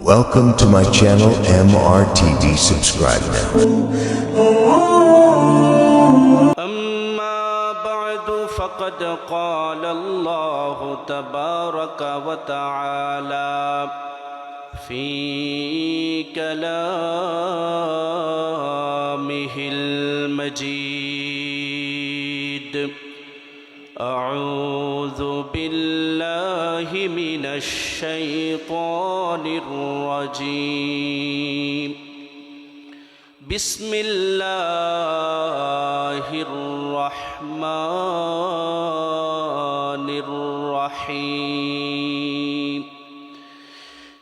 Welcome to my channel MRTV. Subscribe now. أما بعد فقد قال الله تبارك وتعالى في كلامه المجيد أعوذ بالله من الشيطان الرجيم بسم الله الرحمن الرحيم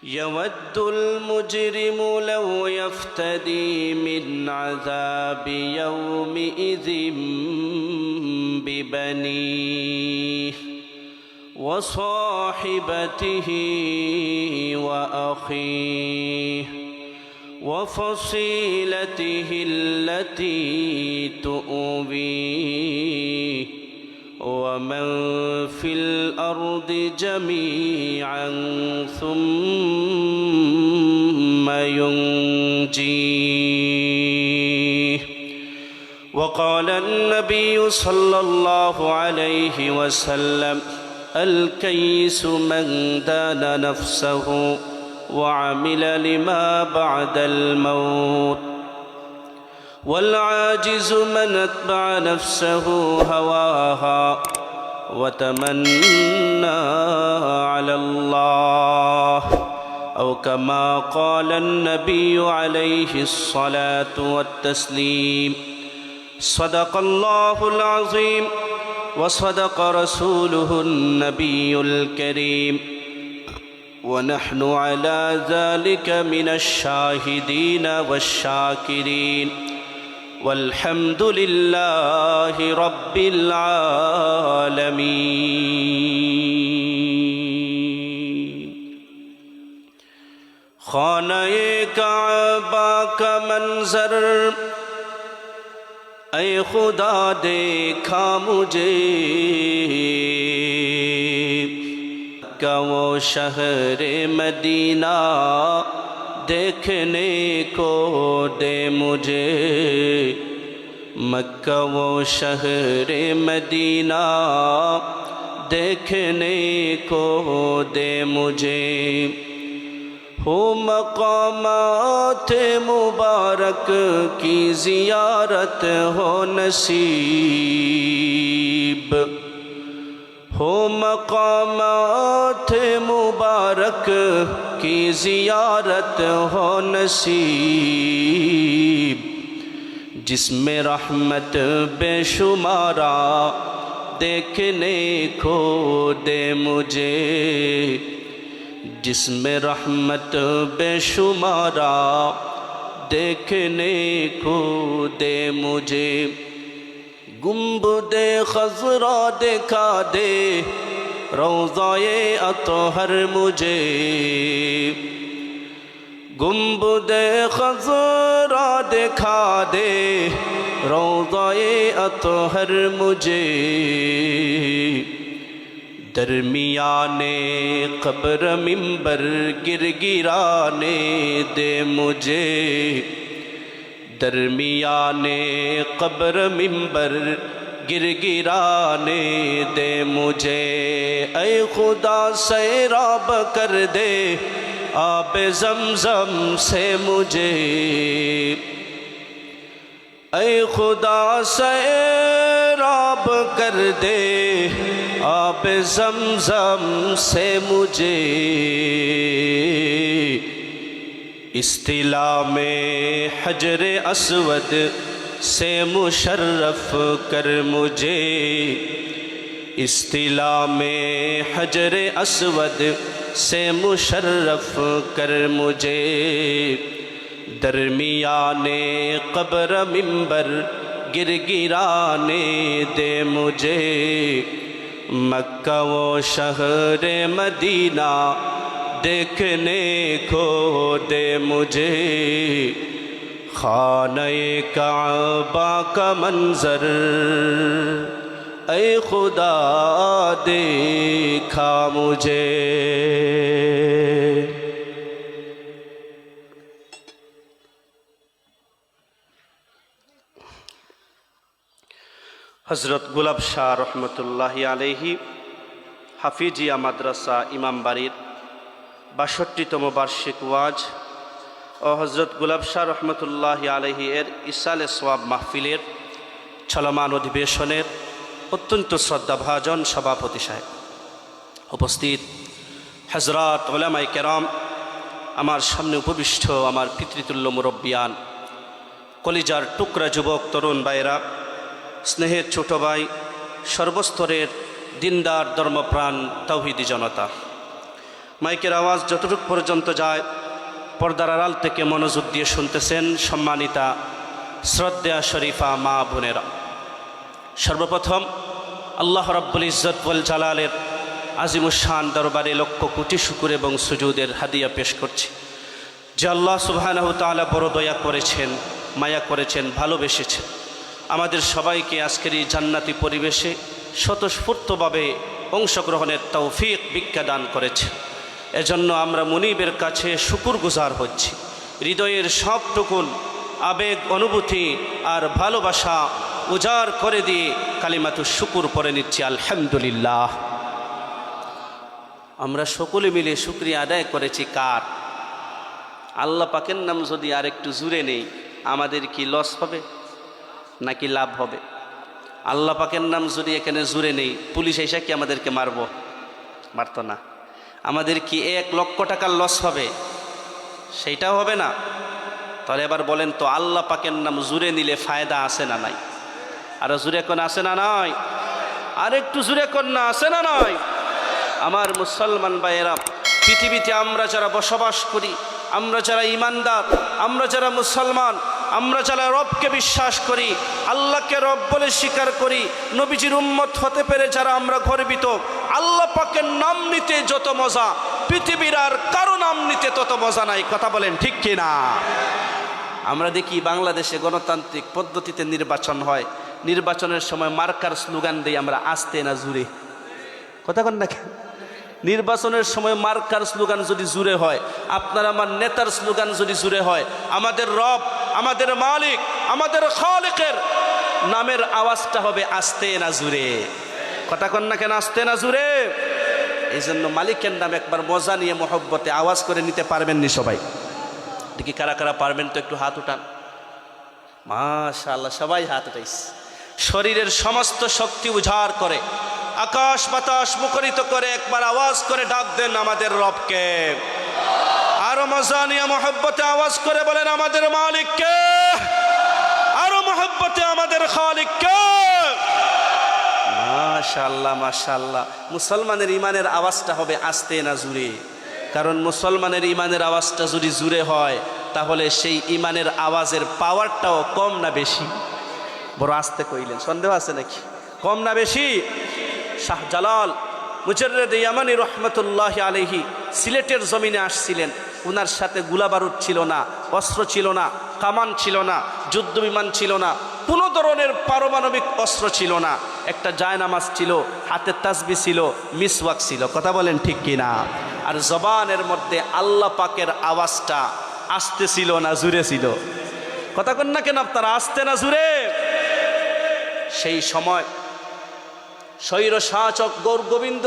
يود المجرم لو يفتدي من عذاب يومئذ ببنيه وصاحبته وأخيه وفصيلته التي تؤويه ومن في الأرض جميعا ثم ينجيه. وقال النبي صلى الله عليه وسلم الكيس من دان نفسه وعمل لما بعد الموت والعاجز من اتبع نفسه هواها وتمنى على الله أو كما قال النبي عليه الصلاة والتسليم. صدق الله العظيم وصدق رسوله النبي الكريم ونحن على ذلك من الشاهدين والشاكرين والحمد لله رب العالمين. خانہ کعبہ کا منظر اے خدا دیکھا مجھے کا وہ شہر مدینہ دیکھنے کو دے مجھے مکہ وہ شہر مدینہ دیکھنے کو دے مجھے ہو مقامات مبارک کی زیارت ہو نصیب ہو مقامات مبارک کی زیارت ہو نصیب جس میں رحمت بے شمارہ دیکھنے کو دے مجھے جس میں رحمت بے شمارہ دیکھنے کو دے مجھے گنبد خضرا دکھا دے روضہ اطہر مجھے گنبد خضرا دکھا دے روضہ اطہر مجھے درمیان قبر منبر گرگرانے دے مجھے درمیان قبر منبر گرگرانے دے مجھے اے خدا سیراب کر دے آب زمزم سے مجھے اے خدا سیراب کر دے آب زمزم سے مجھے استلام حجر اسود سے مشرف کر مجھے استلام حجر اسود سے مشرف کر مجھے درمیان قبر منبر گرگرانے دے مجھے مکہ و شہر مدینہ دیکھنے کو دے مجھے خانہ کعبہ کا منظر اے خدا دیکھا مجھے হজরত গুলাব শাহ রহমতুল্লাহি আলাইহি হাফিজিয়া মাদ্রাসা ইমামবাড়ির ৬২তম বার্ষিক ওয়াজ ও হজরত গুলাব শাহ রহমতুল্লাহি আলাইহি এর ইসালে সোয়াব মাহফিলের চলমান অধিবেশনের অত্যন্ত শ্রদ্ধাভাজন সভাপতি সাহেব, উপস্থিত হজরত উলামায়ে কেরাম, আমার সামনে উপবিষ্ট আমার পিতৃতুল্য মুরব্বিয়ান, কলিজার টুকরা যুবক তরুণ ভাইরা, স্নেহের ছোট ভাই, সর্বস্তরের দিনদার ধর্মপ্রাণ তাওহীদি জনতা, মাইকের আওয়াজ যতটুকু পর্যন্ত যায় পর্দার আড়াল থেকে মনোযোগ দিয়ে শুনতেছেন সম্মানিতা শ্রদ্ধা শরীফা মা বোনেরা, সর্বপ্রথম আল্লাহ রাব্বুল ইজ্জত ওয়াল জালালের আজিমুশান দরবারে লক্ষ কোটি শুকর এবং সুজুদের হাদিয়া পেশ করছি যে আল্লাহ সুবহানাহু ওয়া তাআলা বড় দয়া করেছেন, মায়া করেছেন, ভালোবেসেছেন, আমাদের সবাইকে আজকের এই জান্নাতি পরিবেশে স্বতঃস্ফূর্তভাবে অংশগ্রহণের তৌফিক ভিক্ষা দান করেছেন। এজন্য আমরা মুনিবের কাছে শুকরগুজার হচ্ছি। হৃদয়ের সবটুকুন আবেগ, অনুভূতি আর ভালোবাসা উজাড় করে দিয়ে কালিমাতুশ শুকুর পড়ে নিচ্ছি আলহামদুলিল্লাহ। আমরা সকলে মিলে শুকরিয়া আদায় করেছি কার? আল্লাহ পাকের নাম যদি আর একটু জুড়ে নেই, আমাদের কি লস হবে নাকি লাভ হবে? আল্লাহ পাকের নাম যদি এখানে জুড়ে নেই, পুলিশ এসে কি আমাদেরকে মারত না? আমাদের কি 1 লক্ষ টাকার লস হবে? সেইটাও হবে না। তাহলে এবার বলেন তো, আল্লাহ পাকের নাম জুড়ে নিলে ফায়দা আছে না নাই? আরো জুড়ে কোন আছে না নাই? আর একটু জুড়ে কোন না আছে না নাই? আমার মুসলমান ভাইয়েরা, পৃথিবীতে আমরা যারা বসবাস করি, আমরা যারা ইমানদার, আমরা যারা মুসলমান, আমরা যারা রবকে বিশ্বাস করি, আল্লাহকে রব বলে স্বীকার করি, নবীজির উম্মত হতে পেরে যারা আমরা গর্বিত, আল্লাহ পাকের নাম নিতে যত মজা, পৃথিবীর আর কারো নাম নিতে তত মজা নাই। কথা বলেন ঠিক কিনা? আমরা দেখি বাংলাদেশে গণতান্ত্রিক পদ্ধতিতে নির্বাচন হয়, নির্বাচনের সময় মার্কার স্লোগান দেই আমরা আস্তে না জুড়ে। কথা কন না কেন? নির্বাচনের সময় মার্কার স্লোগান যদি জুড়ে হয়, আপনার আমার নেতার স্লোগান যদি জুড়ে হয়, আমাদের রব, আমাদের মালিক, আমাদের খালিকের নামের আওয়াজটা হবে আস্তে না জুড়ে। কথা কন না কেন? আস্তে না জুড়ে। এই জন্য মালিকের নাম একবার মজা নিয়ে মহব্বতে আওয়াজ করে নিতে পারবেন নি সবাই? দেখি কারা কারা পারবেন তো একটু হাত উঠান। মাশাআল্লাহ, সবাই হাত উঠাইছে। শরীরের সমস্ত শক্তি উজাড় করে, আকাশ বাতাস মুখরিত করে একবার আওয়াজ করে ডাক দেন আমাদের রবকে। আরো মজা নিয়ে মহব্বতে আওয়াজ করে বলেন আমাদের মালিককে। আরো মহব্বতে আমাদের খালিককে। মাশাআল্লাহ মাশাআল্লাহ। মুসলমানের ইমানের আওয়াজটা হবে আস্তে না জুড়ে, কারণ মুসলমানের ইমানের আওয়াজটা যদি জুড়ে হয় তাহলে সেই ইমানের আওয়াজের পাওয়ারটাও কম না বেশি? বড় আস্তে কইলেন, সন্দেহ আছে নাকি? কম না বেশি? শাহজালাল মুজাররদ ইয়ামানি রহমতুল্লাহ আলাইহি সিলেটের জমিনে আসছিলেন। ওনার সাথে গোলাবারুদ ছিল না, অস্ত্র ছিল না, কামান ছিল না, যুদ্ধ বিমান ছিল না, কোনো ধরনের পারমাণবিক অস্ত্র ছিল না। একটা জায়নামাজ ছিল, হাতে তাসবিহ ছিল, মিসওয়াক ছিল। কথা বলেন ঠিক কিনা? আর জবানের মধ্যে আল্লাহ পাকের আওয়াজটা আস্তে ছিল না জুড়ে ছিল? কথা কন না কেন আপনারা? আস্তে না জুড়ে? সেই সময় স্বৈর শাসক গৌর গোবিন্দ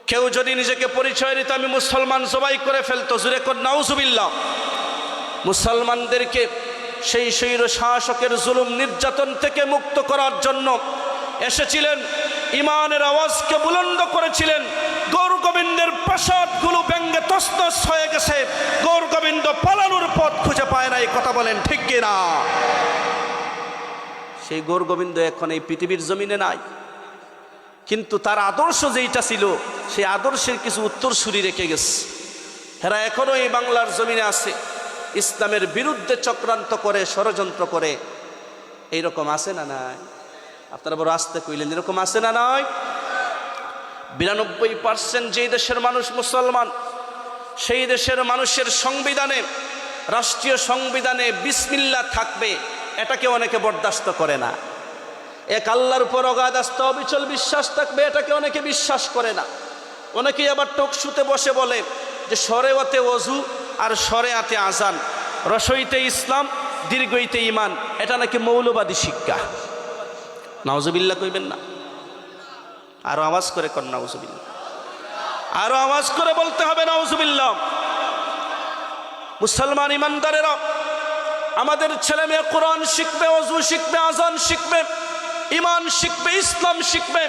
কেউ যদি নিজেকে পরিচয় দিত আমি মুসলমান, জবাই করে ফেলতো। জুরে কর নাউজুবিল্লাহ। মুসলমানদেরকে সেই স্বৈর শাসকের জুলুম নির্যাতন থেকে মুক্ত করার জন্য এসেছিলেন, ইমানের আওয়াজকে বুলন্দ করেছিলেন। গৌর গোবিন্দের প্রাসাদগুলো ব্যঙ্গে তছনছ হয়ে গেছে, গৌর গোবিন্দ পালানোর পথ খুঁজে পায় না। এই কথা বলেন ঠিক কিনা? সেই গৌর গোবিন্দ এখন এই পৃথিবীর জমিনে নাই, কিন্তু তার আদর্শ যেইটা ছিল সেই আদর্শের কিছু উত্তরসূরি রেখে গেছে। এরা এখনো এই বাংলার জমিনে আছে, ইসলামের বিরুদ্ধে চক্রান্ত করে, ষড়যন্ত্র করে। এইরকম আছে না নাই? আপনারা বড় আস্তে কইলেন, এরকম আছে না নাই? 92% যেই দেশের মানুষ মুসলমান, সেই দেশের মানুষের সংবিধানে, রাষ্ট্রীয় সংবিধানে বিসমিল্লাহ থাকবে, এটাকে অনেকে বরদাস্ত করে না। এক আল্লাহর উপর অগাধ আস্থা অবিচল বিশ্বাস থাকবে, এটাকে অনেকে বিশ্বাস করে না। অনেকেই আবার টকশুতে বসে বলে যে শরেয়াতে ওযু আর শরেয়াতে আযান, রসইতে ইসলাম, দীর্ঘইতে ইমান, এটা নাকি মৌলবাদী শিক্ষা। নাউজুবিল্লাহ কইবেন না? আরো আওয়াজ করে কর নাউজুবিল্লাহ, আরো আওয়াজ করে বলতে হবে নাউজুবিল্লাহ। মুসলমান ইমানদারেরা, আমাদের ছেলে মেয়ে কোরআন শিখবে, ওযু শিখবে, আযান শিখবে, ঈমান শিখবে, ইসলাম শিখবে।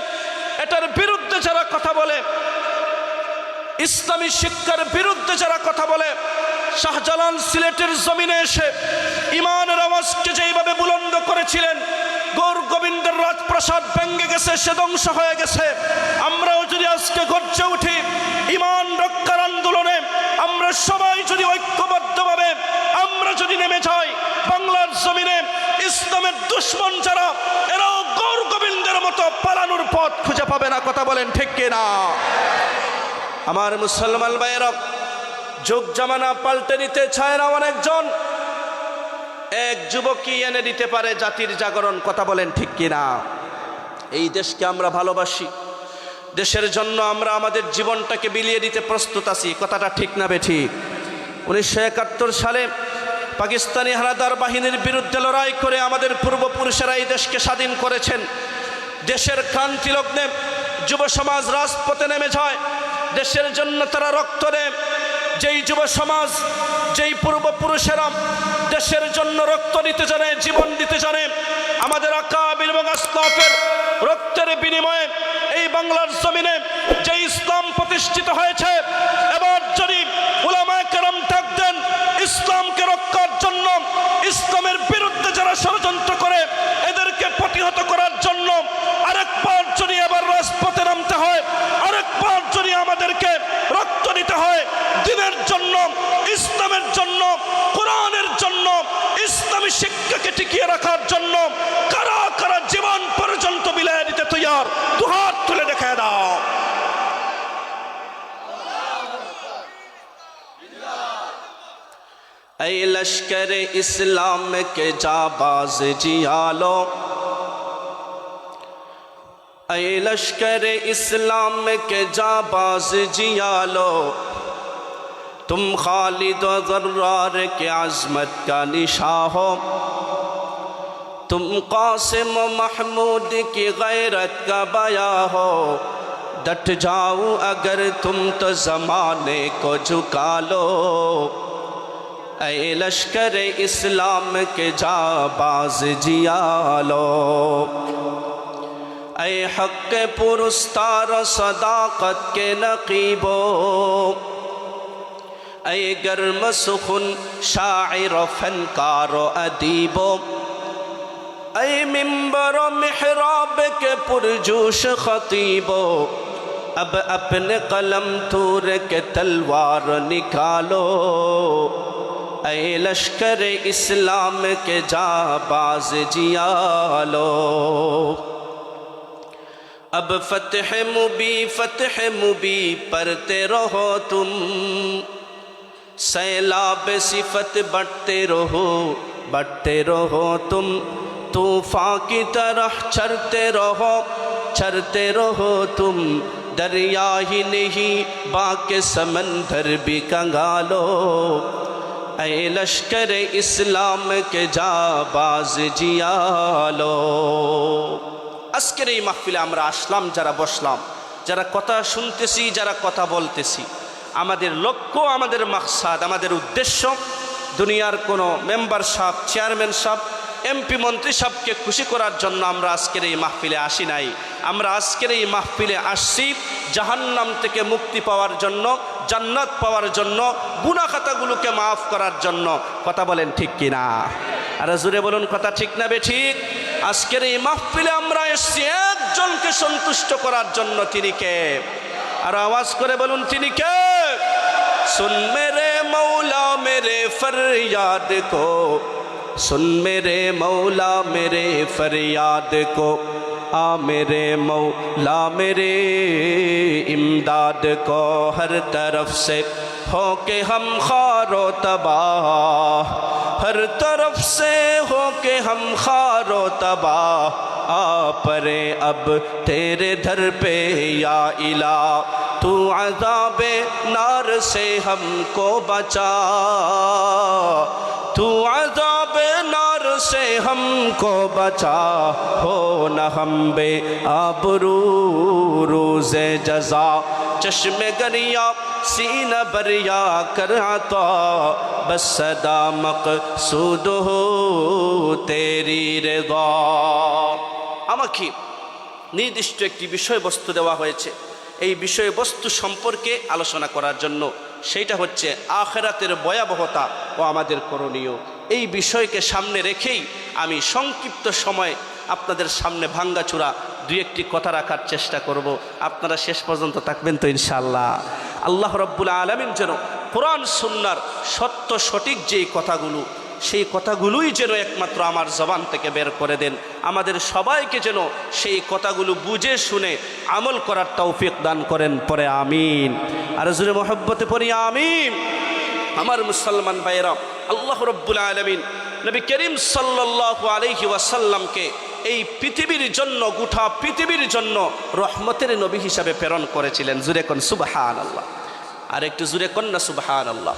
এটার বিরুদ্ধে যারা কথা বলে, ইসলামী শিক্ষার বিরুদ্ধে যারা কথা বলে, শাহজালাল সিলেটের জমিনে এসে ঈমানের আওয়াজকে যেইভাবে বুলন্দ করেছিলেন, গৌর গোবিন্দের রাজপ্রাসাদ ভেঙে গেছে, সে ধ্বংস হয়ে গেছে। আমরাও যদি আজকে গর্জে উঠি ঈমান রক্ষার আন্দোলনে, আমরা সবাই যদি ঐক্যবদ্ধভাবে আমরা যদি নেমে যাই, বাংলার জমিনে ইসলামের দুশমন যারা, এরাও গৌর গোবিন্দের মতো পালানোর পথ খুঁজে পাবে না। কথা বলেন ঠিক কিনা? আমার মুসলমান ভাইয়েরা, যুগ জামানা পাল্টে নিতে চায় না অনেকজন, এক যুবকই এনে দিতে পারে জাতির জাগরণ। কথা বলেন ঠিক কিনা? এই দেশকে আমরা ভালোবাসি, দেশের জন্য আমরা আমাদের জীবনটাকে বিলিয়ে দিতে প্রস্তুত আছি। কথাটা ঠিক না বেঠিক? 1971 সালে পাকিস্তানি হানাদার বাহিনীর বিরুদ্ধে লড়াই করে আমাদের পূর্বপুরুষেরা এই দেশকে স্বাধীন করেছেন। দেশের ক্রান্তি লগ্নে যুব সমাজ রাজপথে নেমে যায়, দেশের জন্য তারা রক্ত দেয়। যেই যুব সমাজ, যেই পূর্বপুরুষেরা দেশের জন্য রক্ত দিতে জানে, জীবন দিতে জানে, আমাদের আকাবির এবং আসলাফের রক্তের বিনিময়ে এই বাংলার জমিনে যে ইসলাম প্রতিষ্ঠিত হয়েছে, এবার যদি উলামায়ে কেরাম ডাক দেন ইসলামকে রক্ষার জন্য, ইসলামের বিরুদ্ধে যারা ষড়যন্ত্র করে এদেরকে প্রতিহত করার জন্য, আরেকবার যদি এবার রাজপথে নামতে হয়, আরেকবার যদি আমাদেরকে রক্ত দিতে হয় দ্বীনের জন্য, ইসলামের জন্য, কোরআনের জন্য, ইসলামী শিক্ষাকে টিকিয়ে রাখার জন্য, কারা কারা জীবন পর্যন্ত বিলায় দিতে তৈয়ার? দুহাত তুলে দেখায় দাও। ऐ लश्कर इस्लाम के जाबाज जियालो, ऐ लश्कर इस्लाम के जाबाज जियालो, तुम खालिद व ज़र्रार के अज़मत का निशा हो, तुम क़ासिम व महमूद की गैरत का बया हो, डट जाओ अगर तुम तो ज़माने को झुका लो, ऐ लश्कर इस्लाम के जाबाज जियालो, ऐ हक़ पुरस्तार सदाक़त के नक़ीबो, ऐ गर्म सुखुन शाइर फनकार अदीबो, ऐ मिंबर मिहराब के पुरजोश खतीबो, अब अपने कलम तूर के तलवार निकालो, ऐ लश्कर इस्लाम के जाबाज जियालो, अब फतह मुबी पढ़ते रहो तुम, सैलाब सिफत बढ़ते रहो तुम, तूफान की तरह चलते रहो तुम, दरिया ही नहीं बाके समंदर भी कंगालो, ऐ लश्कर इस्लाम के जाबाज जियालो। আজকের এই মাহফিলে আমরা আসলাম, যারা বসলাম, যারা কথা শুনতেছি, যারা কথা বলতেছি, আমাদের লক্ষ্য, আমাদের মাকসাদ, আমাদের উদ্দেশ্য দুনিয়ার কোনো মেম্বার সাহেব, চেয়ারম্যান সাহেব, এমপি মন্ত্রী সাহেবকে খুশি করার জন্য আমরা আজকের এই মাহফিলে আসি নাই। আমরা আজকের এই মাহফিলে আসছি জাহান্নাম থেকে মুক্তি পাওয়ার জন্য, জান্নাত পাওয়ার জন্য, গুনাহ খাতাগুলোকে মাফ করার জন্য। কথা বলেন ঠিক কিনা? আর জোরে বলুন, কথা ঠিক না বেঠিক? আজকের এই মাহফিলে আমরা এসেছি একজনকে সন্তুষ্ট করার জন্য। তিনি কে? আর আওয়াজ করে বলুন, তিনি কে? सुन मेरे मौला मेरे फरियाद को, सुन मेरे मौला मेरे फरियाद को, आ मेरे मौला मेरे इमदाद को, हर तरफ से हो के हम खारो तबाह, हर तरफ से हो के हम खारो तबाह, आ परे अब तेरे दर पे या इला, तू अज़ाबे नार से हमको बचा, तू अज़ाबे नार से हमको बचा हो न हम बे आबरू रोज़े जज़ा चश्मे गरिया सीना बरिया कर आता बस सदा मक़सूद हो तेरी रिज़ा। আমাকে নির্দিষ্ট একটি বিষয়বস্তু দেওয়া হয়েছে, এই বিষয়বস্তু সম্পর্কে আলোচনা করার জন্য। সেইটা হচ্ছে আখিরাতের ভয়াবহতা ও আমাদের করণীয়। এই বিষয়কে সামনে রেখেই আমি সংক্ষিপ্ত সময় আপনাদের সামনে ভাঙ্গাচূড়া দুই একটি কথা রাখার চেষ্টা করব। আপনারা শেষ পর্যন্ত থাকবেন তো ইনশাআল্লাহ। আল্লাহ রাব্বুল আলামিন যেন কোরআন সুন্নাহর সত্য সঠিক যেই কথাগুলো, সেই কথাগুলোই যেন একমাত্র আমার জবান থেকে বের করে দেন। আমাদের সবাইকে যেন সেই কথাগুলো বুঝে শুনে আমল করার তৌফিক দান করেন। পরে আমিন। আর জোরে মহব্বতে পড়ি আমিন। আমার মুসলমান ভাইয়েরা, আল্লাহ রাব্বুল আলামিন নবী করিম সাল্লাল্লাহু আলাইহি ওয়াসাল্লামকে এই পৃথিবীর জন্য, গোটা পৃথিবীর জন্য রহমতের নবী হিসাবে প্রেরণ করেছিলেন। জুরে কোন সুবহানাল্লাহ, আর একটু জুরে কোন না সুবহানাল্লাহ।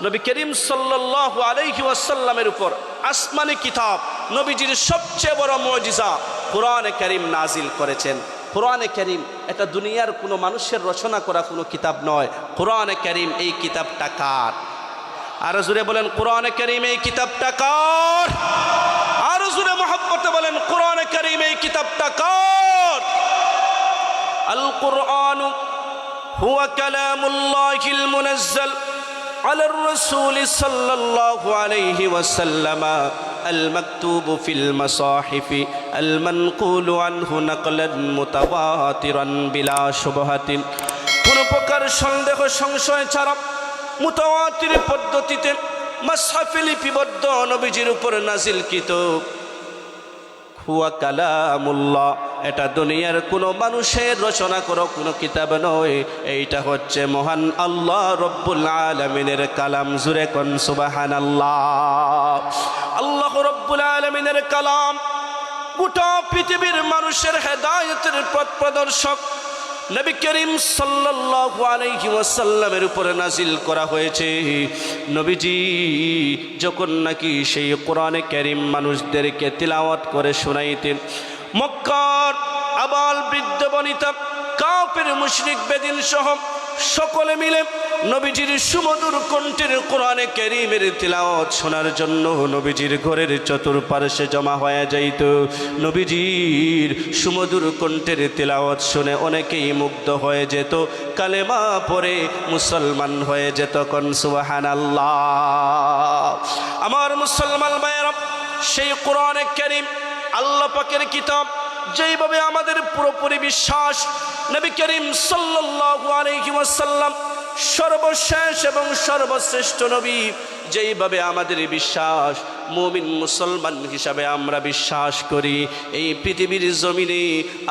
নবী করিম সাল্লাল্লাহু আলাইহি ওয়াসাল্লামের উপর আসমানি কিতাব, নবীজির সবচেয়ে বড় মুজিজা কোরআনে কারীম নাজিল করেছেন। কোরআনে কারীম এটা দুনিয়ার কোনো মানুষের রচনা করা কোনো কিতাব নয়। কোরআনে কারীম এই কিতাবটা কার? আর জুড়ে বলেন কোরআনে কারীম এই কিতাবটা কার? আর জুড়ে মহব্বতে বলেন কোরআনে কারীম এই কিতাবটা কার? আল কুরআন হুয়া কালামুল্লাহিল মুনাজ্জাল على الرسول صلى الله عليه وسلم المكتوب في المصاحف المنقول عنه نقلا متواترا بلا شبهة কোনো প্রকার সন্দেহ সংশয় ছাড়া মুতাওয়াতির পদ্ধতিতে মাসহাফে লিপিবদ্ধ নবীজির উপর নাজিলকৃত হুয়া কালামুল্লাহ, এটা দুনিয়ার কোনো মানুষের রচনা করো কোনো কিতাব নয়, এইটা হচ্ছে মহান আল্লাহ রব্বুল আলামিনের কালাম। জুরে কোন সুবহানাল্লাহ। আল্লাহ রব্বুল আলামিনের কালাম গোটা পৃথিবীর মানুষের হেদায়েতের পথ প্রদর্শক নবী করিম সাল্লাল্লাহু আলাইহি ওয়াসাল্লামের উপরে নাজিল করা হয়েছে। নবীজি যখন নাকি সেই কোরআনে কারীম মানুষদেরকে তিলাওয়াত করে শোনাইতেন, মক্কার আবাল বৃদ্ধ বনিতা কাফের মুশরিক বেদিন সহ সকলে মিলে নবীজির সুমধুর কণ্ঠের কোরআনে কারীমের তিলাওয়াত শোনার জন্য নবীজির ঘরের চতুর্পার্শ্বে জমা হয়ে যাইত। নবীজির সুমধুর কণ্ঠের তিলাওয়াত শুনে অনেকেই মুগ্ধ হয়ে যেত, কালেমা পড়ে মুসলমান হয়ে যেত। কোন সুবহানাল্লাহ। আমার মুসলমান ভাইয়েরা, সেই কোরআনে কারীম আল্লাহ পাকের কিতাব, যেইভাবে আমাদের পুরোপুরি বিশ্বাস নবী করিম সাল্লাল্লাহু আলাইহি ওয়াসাল্লাম সর্বশেষ এবং সর্বশ্রেষ্ঠ নবী, যেইভাবে আমাদের বিশ্বাস মুমিন মুসলমান হিসাবে আমরা বিশ্বাস করি, এই পৃথিবীর জমিনে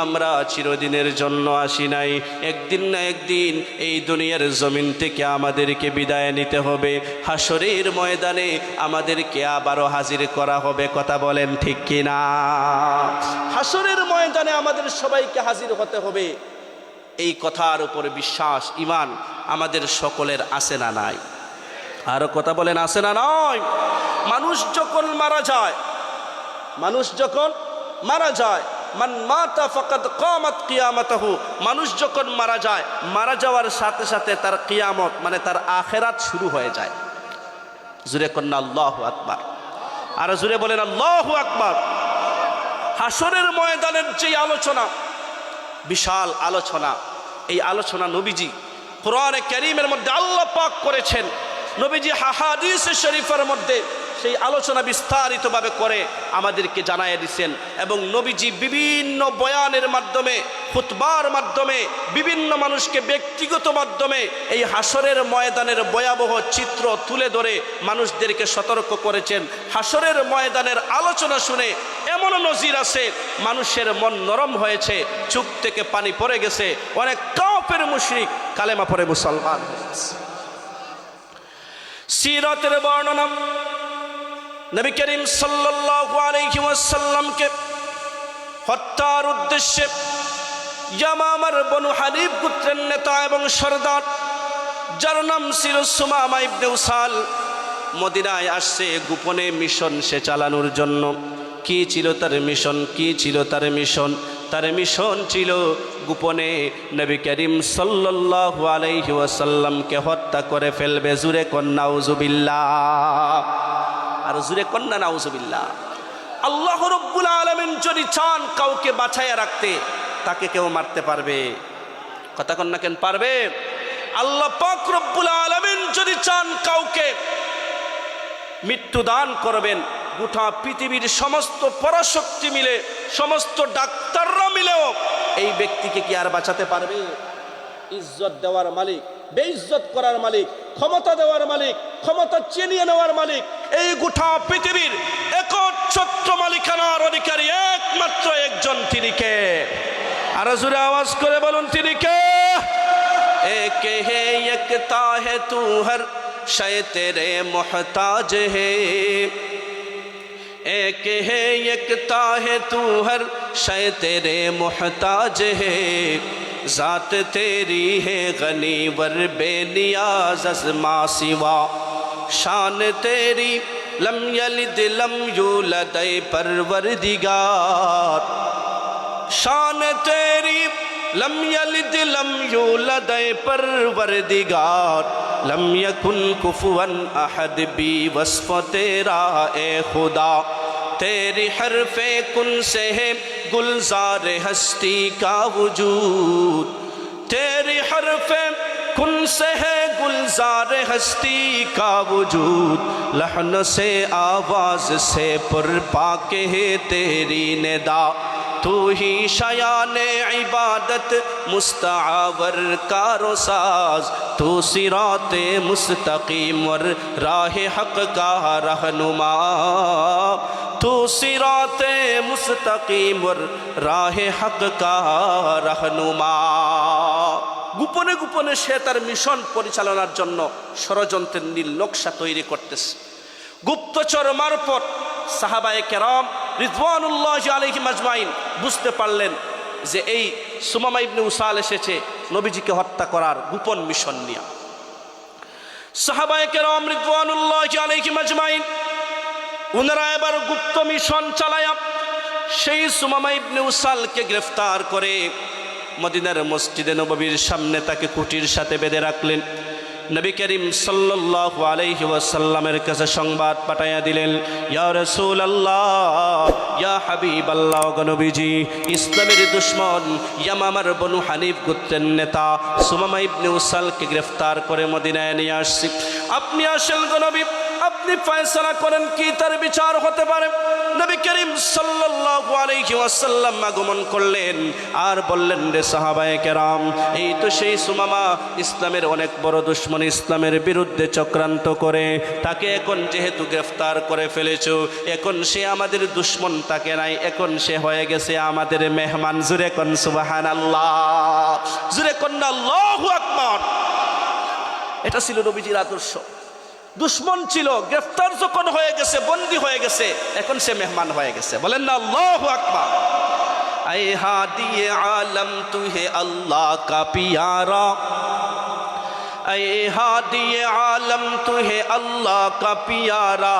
আমরা চিরদিনের জন্য আসি নাই। একদিন না একদিন এই দুনিয়ার জমিন থেকে আমাদেরকে বিদায় নিতে হবে। হাসরের ময়দানে আমাদেরকে আবারও হাজির করা হবে। কথা বলেন ঠিক কিনা? হাসরের ময়দানে আমাদের সবাইকে হাজির হতে হবে। এই কথার উপরে বিশ্বাস, ঈমান আমাদের সকলের আছে না নাই? আরো কথা বলেন আছে না নয়? মানুষ যখন মারা যায়, মানুষ যখন মারা যায়, মান মাতা ফাকাদ কামাত কিয়ামাতুহু, মানুষ যখন মারা যায়, মারা যাওয়ার সাথে সাথে তার কিয়ামত মানে তার আখিরাত শুরু হয়ে যায়। জুরে কন্না আল্লাহু আকবার। আর জুরে বলেন আল্লাহু আকবার। হাসরের ময়দানের যে আলোচনা, বিশাল আলোচনা, এই আলোচনা নবীজি কোরআনে কারীমের মধ্যে আল্লাহ পাক করেছেন। নবীজি হাদিসে শরীফের মধ্যে সেই আলোচনা বিস্তারিতভাবে করে আমাদেরকে জানাইয়া দিচ্ছেন। এবং নবীজি বিভিন্ন বয়ানের মাধ্যমে, খুতবার মাধ্যমে, বিভিন্ন মানুষকে ব্যক্তিগত মাধ্যমে এই হাসরের ময়দানের ভয়াবহ চিত্র তুলে ধরে মানুষদেরকে সতর্ক করেছেন। হাসরের ময়দানের আলোচনা শুনে এমন নজির আছে, মানুষের মন নরম হয়েছে, চোখ থেকে পানি পড়ে গেছে, অনেক কাফের মুশরিক কালেমা পড়ে মুসলমান হয়েছে। সিরাতের বর্ণনা, নবী করিম সাল্লাল্লাহু আলাইহি ওয়াসাল্লামকে হত্যার উদ্দেশ্যে ইয়ামামার বনু হানিফ গোত্রের নেতা এবং সরদার, যার নাম ছিল সুমামা ইবনে উসাল, মদিনায় আসছে গোপনে মিশন সে চালানোর জন্য। কি ছিল তার মিশন? কি ছিল তার মিশন? তার মিশন ছিল গোপনে নবী করিম সাল্লাল্লাহু আলাইহি ওয়াসাল্লামকে হত্যা করে ফেলবে। জুরে কন্যা নাউজুবিল্লাহ, আর জুরে কন্যা নাউজুবিল্লাহ। আল্লাহ রাব্বুল আলামিন যদি চান কাউকে বাঁচাইয়া রাখতে, তাকে কেউ মারতে পারবে? কথা কন্যা কেন পারবে? আল্লাহ পাক রব্বুল আলামিন যদি চান কাউকে মৃত্যু দান করবেন, গোটা পৃথিবীর সমস্ত পরাশক্তি মিলে, সমস্ত ডাক্তাররা মিলেও এই ব্যক্তিকে কি আর বাঁচাতে পারবে? ইজ্জত দেওয়ার মালিক, বেইজ্জত করার মালিক, ক্ষমতা দেওয়ার মালিক, ক্ষমতা চিনিয়ে নেওয়ার মালিক, এই গোটা পৃথিবীর একচ্ছত্র মালিকানার অধিকারী একমাত্র একজন, তিনি কে? আরো জোরে আওয়াজ করে বলুন, তিনি কে? एक है एकता है तू हर शय तेरे मोहताज है, एक है एकता है तू हर शय तेरे मोहताज है, ज़ात तेरी है गनी वर बेनियाज अज़मा सिवा, शान तेरी लम यलिद लम यूलद परवरदिगार, शान तेरी लम यलिद लम यूलद परवरदिगार, लम यकुन कुफुवन अहद बी वस्फ तेरा ए खुदा, तेरी हरफे कुन से है गुलजार हस्ती का वजूद, तेरी हरफे कुन से है गुलजार हस्ती का वजूद, लहन से आवाज से पुरपाक है तेरी निदा, तू ही शयाने इबादत मुस्तआवर कारो साज, तू सिराते मुस्तकीम और राह हक का रहनुमा, तू सिराते मुस्तकीम और राह हक का रहनुमा। গোপনে গোপনে সে তার মিশন পরিচালনার জন্য ষড়যন্ত্রের নীল নকশা তৈরি করতেছে। গুপ্তচর মারফত সাহাবায়ে কেরাম রিদওয়ানুল্লাহি আলাইহিম আজমাইন বুঝতে পারলেন যে এই সুমামা ইবনে উসাল এসেছে নবীজিকে হত্যা করার গোপন মিশন নিয়ে। সাহাবায়ে কেরাম রিদওয়ানুল্লাহি আলাইহিম আজমাইন উনারা এবার গুপ্ত মিশন চালায়া সেই সুমামা ইবনে উসালকে গ্রেফতার করে মদিনার মসজিদে নববীর সামনে তাকে কুটির সাথে বেঁধে রাখলেন। নবী করিম সাল্লাল্লাহু আলাইহি ওয়াসাল্লামের কাছে সংবাদ পাঠাইয়া দিলেন, ইয়া রাসূলুল্লাহ, ইয়া হাবিবাল্লাহ, নবীজি ইসলামের দুশমন ইয়ামামার বনু হানিফ গোত্রের নেতা সুমামা ইবনে উসালকে গ্রেফতার করে মদিনায় নিয়ে আসছি। আপনি আসেন গো নবী, আপনি ফয়সালা করেন কি তার বিচার হতে পারে। নবী করিম সাল্লাল্লাহু আলাইহি ওয়াসাল্লাম আগমন করলেন আর বললেন, রে সাহাবায়ে কেরাম, এই তো সেই সুমামা, ইসলামের অনেক বড় দুশমন, ইসলামের বিরুদ্ধে চক্রান্ত করে, তাকে এখন যেহেতু গ্রেফতার করে ফেলেছো, এখন সে আমাদের দুশমন তাকে নাই, এখন সে হয়ে গেছে আমাদের মেহমান। জুরে কোন সুবহানাল্লাহ, জুরে কোন আল্লাহু আকবার। এটা ছিল নবীজির আদর্শ। দুশমন ছিল, গ্রেফতার যখন হয়ে গেছে, বন্দী হয়ে গেছে, এখন সে মেহমান হয়ে গেছে। বলেন না আল্লাহু আকবার। আয়ে হাদিয়ে আলম তু হে আল্লাহ কা পিয়ারা, আয়ে হাদিয়ে আলম তু হে আল্লাহ কা পিয়ারা,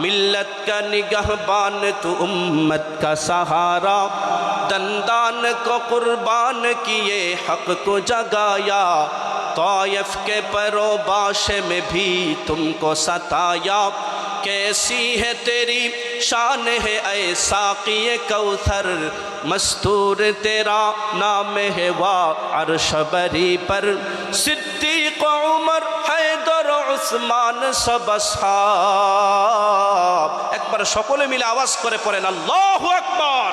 मिल्लत का निगहबान तू उम्मत का सहारा, दंदान को कुर्बान किए हक को जगाया, तौयफ के परोबाश में भी तुमको सताया, कैसी है तेरी शान है ऐ साक़िए कौथर, मस्तूर तेरा नाम है वा अर्श बरी पर, सिद्दीक़ उमर हैदर उस्मान सब असहाब। একবার সকলে মিলে আওয়াজ করে পড়েন আল্লাহু আকবার।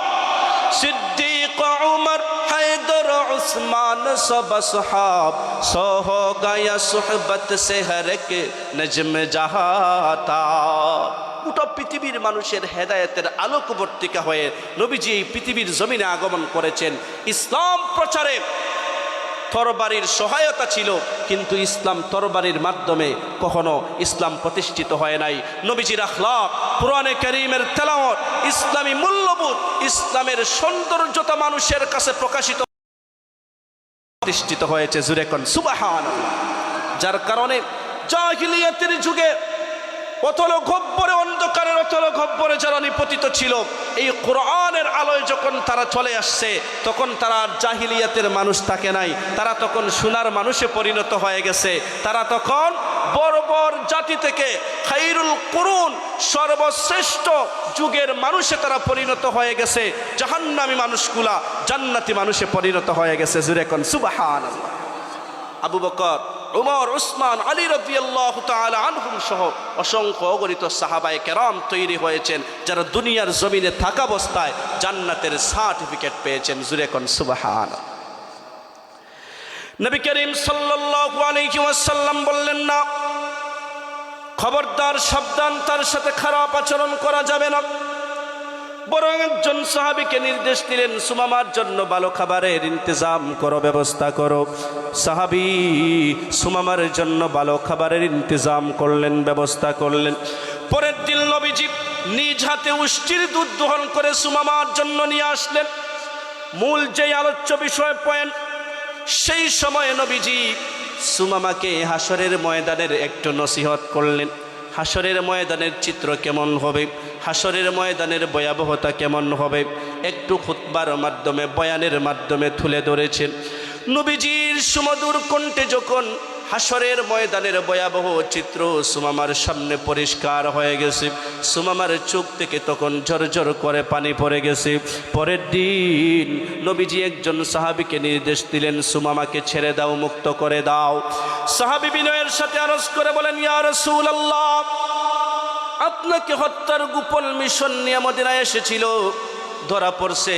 सिद्दीक़ उमर हैदर उस्मान सब असहाब, सो हो गया सुहबत से हर एक नजम जहाता। গোটা পৃথিবীর মানুষের হেদায়েতের আলোকবর্তিকা হয়ে নবীজি এই পৃথিবীর জমিনে আগমন করেছেন। ইসলাম প্রচারে তরবারির সহায়তা ছিল, কিন্তু ইসলাম তরবারির মাধ্যমে কখনো ইসলাম প্রতিষ্ঠিত হয় নাই। নবীজির আখলাক, কোরআনে কারীমের তেলাওয়াত, ইসলামী মূল্যবোধ, ইসলামের সৌন্দর্যতা মানুষের কাছে প্রতিষ্ঠিত হয়েছে। জুরে কোন সুবহানাল্লাহ। যার কারণে জাহিলিয়াতের যুগে অতল গহ্বরে, অন্ধকারের অতল গহ্বরে যারা নিপতিত ছিল, এই কোরআনের আলোয় যখন তারা চলে আসছে, তখন তারা আর জাহিলিয়াতের মানুষ থাকে নাই, তারা তখন সোনার মানুষে পরিণত হয়ে গেছে। তারা তখন বর্বর জাতি থেকে খাইরুল কুরুন, সর্বশ্রেষ্ঠ যুগের মানুষে তারা পরিণত হয়ে গেছে। জাহান্নামী মানুষগুলা জান্নাতি মানুষে পরিণত হয়ে গেছে। জুরে কোন সুবহানাল্লাহ। আবু বকর, উমর, উসমান, আলী রাদিয়াল্লাহু তাআলা আনহুম সহ অসংখ্য অগণিত সাহাবায়ে কেরাম তৈরি হয়েছেন, যারা দুনিয়ার জমিনে থাকা অবস্থায় জান্নাতের সার্টিফিকেট পেয়েছেন। জুরে কোন সুবহানাল্লাহ। নবী করিম সাল্লাল্লাহু আলাইহি ওয়াসাল্লাম বললেন, না, খবরদার, সাবধান, তার সাথে খারাপ আচরণ করা যাবে না। বরং একজন সাহাবীকে নির্দেশ দিলেন, সুমামার জন্য ভালো খাবারের ইন্তজাম করো, ব্যবস্থা করো। সাহাবী সুমামার জন্য ভালো খাবারের ইন্তজাম করলেন, ব্যবস্থা করলেন। পরের দিন নবীজি নিজ হাতে উষ্টির দুধ দোহন করে সুমামার জন্য নিয়ে আসলেন। মূল যেই আলোচ্য বিষয় পয়েন্ট, সেই সময় নবীজি সুমামাকে হাসরের ময়দানের একটু নসিহত করলেন। হাসরের ময়দানের চিত্র কেমন হবে, হাসরের ময়দানের ভয়াবহতা কেমন হবে, একটু খুতবার মাধ্যমে, বয়ানের মাধ্যমে তুলে ধরেছেন। নবীজির সুমধুর কণ্ঠে যখন হাসরের ময়দানের ভয়াবহ চিত্র সুমামার সামনে পরিষ্কার হয়ে গেছে, সুমামার চোখ থেকে তখন ঝরঝর করে পানি পড়ে গেছে। পরের দিন নবীজি একজন সাহাবীকে নির্দেশ দিলেন, সুমামাকে ছেড়ে দাও, মুক্ত করে দাও। সাহাবী বিনয়ের সাথে আরজ করে বলেন, ইয়া রাসূলুল্লাহ, আপনাকে হত্যার গোপন মিশন নিয়ে মদিনায় এসেছিল, ধরা পড়ছে,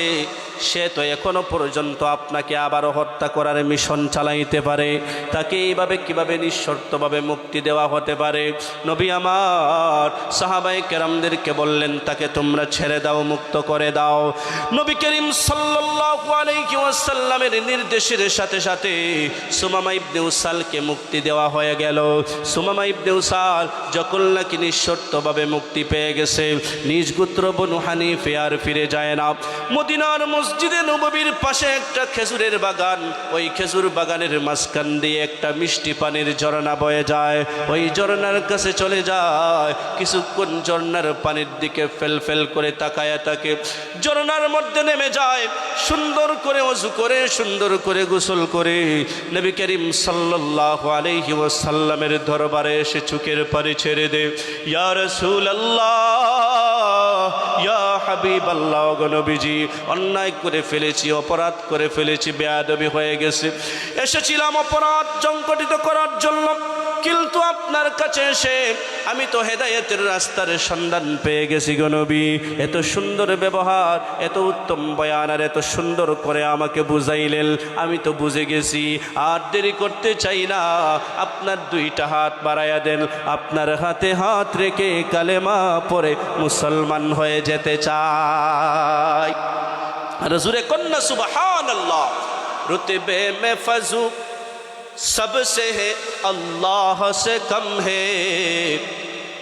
সে তো এখনো পর্যন্ত আপনাকে আবারও হত্যা করার মিশন চালাইতে পারে। তাকে এইভাবে কিভাবে নিঃশর্তভাবে মুক্তি দেওয়া হতে পারে? নবী আমার সাহাবায়ে কেরামদেরকে বললেন, তাকে তোমরা ছেড়ে দাও, মুক্ত করে দাও। নবী করিম সাল্লাল্লাহু আলাইহি ওয়াসাল্লামের নির্দেশের সাথে সাথে সুমামা ইবনে উসালকে মুক্তি দেওয়া হয়ে গেল। সুমামা ইবনে উসাল যখন নাকি নিঃশর্তভাবে মুক্তি পেয়ে গেছে, নিজ গোত্র বনু হানিফে আর ফিরে যায় না। মদিনার মসজিদে নববীর পাশে একটা খেজুরের বাগান, ওই খেজুর বাগানের মাঝখান দিয়ে একটা মিষ্টি পানির ঝর্ণা বয়ে যায়। ওই ঝর্ণার কাছে চলে যায়, কিছুক্ষণ ঝর্ণার পানির দিকে ফেল ফেল করে তাকায়া থাকে। ঝর্ণার মধ্যে নেমে যায়, সুন্দর করে ওযু করে, সুন্দর করে গোসল করে নবী করিম সাল্লাল্লাহু আলাইহি ওয়াসাল্লামের দরবারে এসে চোখের পানি ছেড়ে দে। ইয়া রাসূলুল্লাহ, ইয়া হাবিবাল্লাহ, গো নবীজি, অন্যায় করে ফেলেছি, অপরাধ করে ফেলেছি, বেয়াদবি হয়ে গেছে। এসেছিলাম অপরাধ সংগঠিত করার জন্য, কিন্তু আপনার কাছে এসে আমি তো হেদায়েতের রাস্তার সন্ধান পেয়ে গেছি গো নবী। এত সুন্দর ব্যবহার, এত উত্তম বয়ান, আর এত সুন্দর করে আমাকে বুঝাইলেন, আমি তো বুঝে গেছি। আর দেরি করতে চাই না, আপনার দুইটা হাত বাড়াইয়া দেন, আপনার হাতে হাত রেখে কালেমা পড়ে মুসলমান হয়ে যেতে চাই। রসুলে কন্যা সুবহানাল্লাহ। रुतबे में फजू सबसे है, अल्लाह से कम है।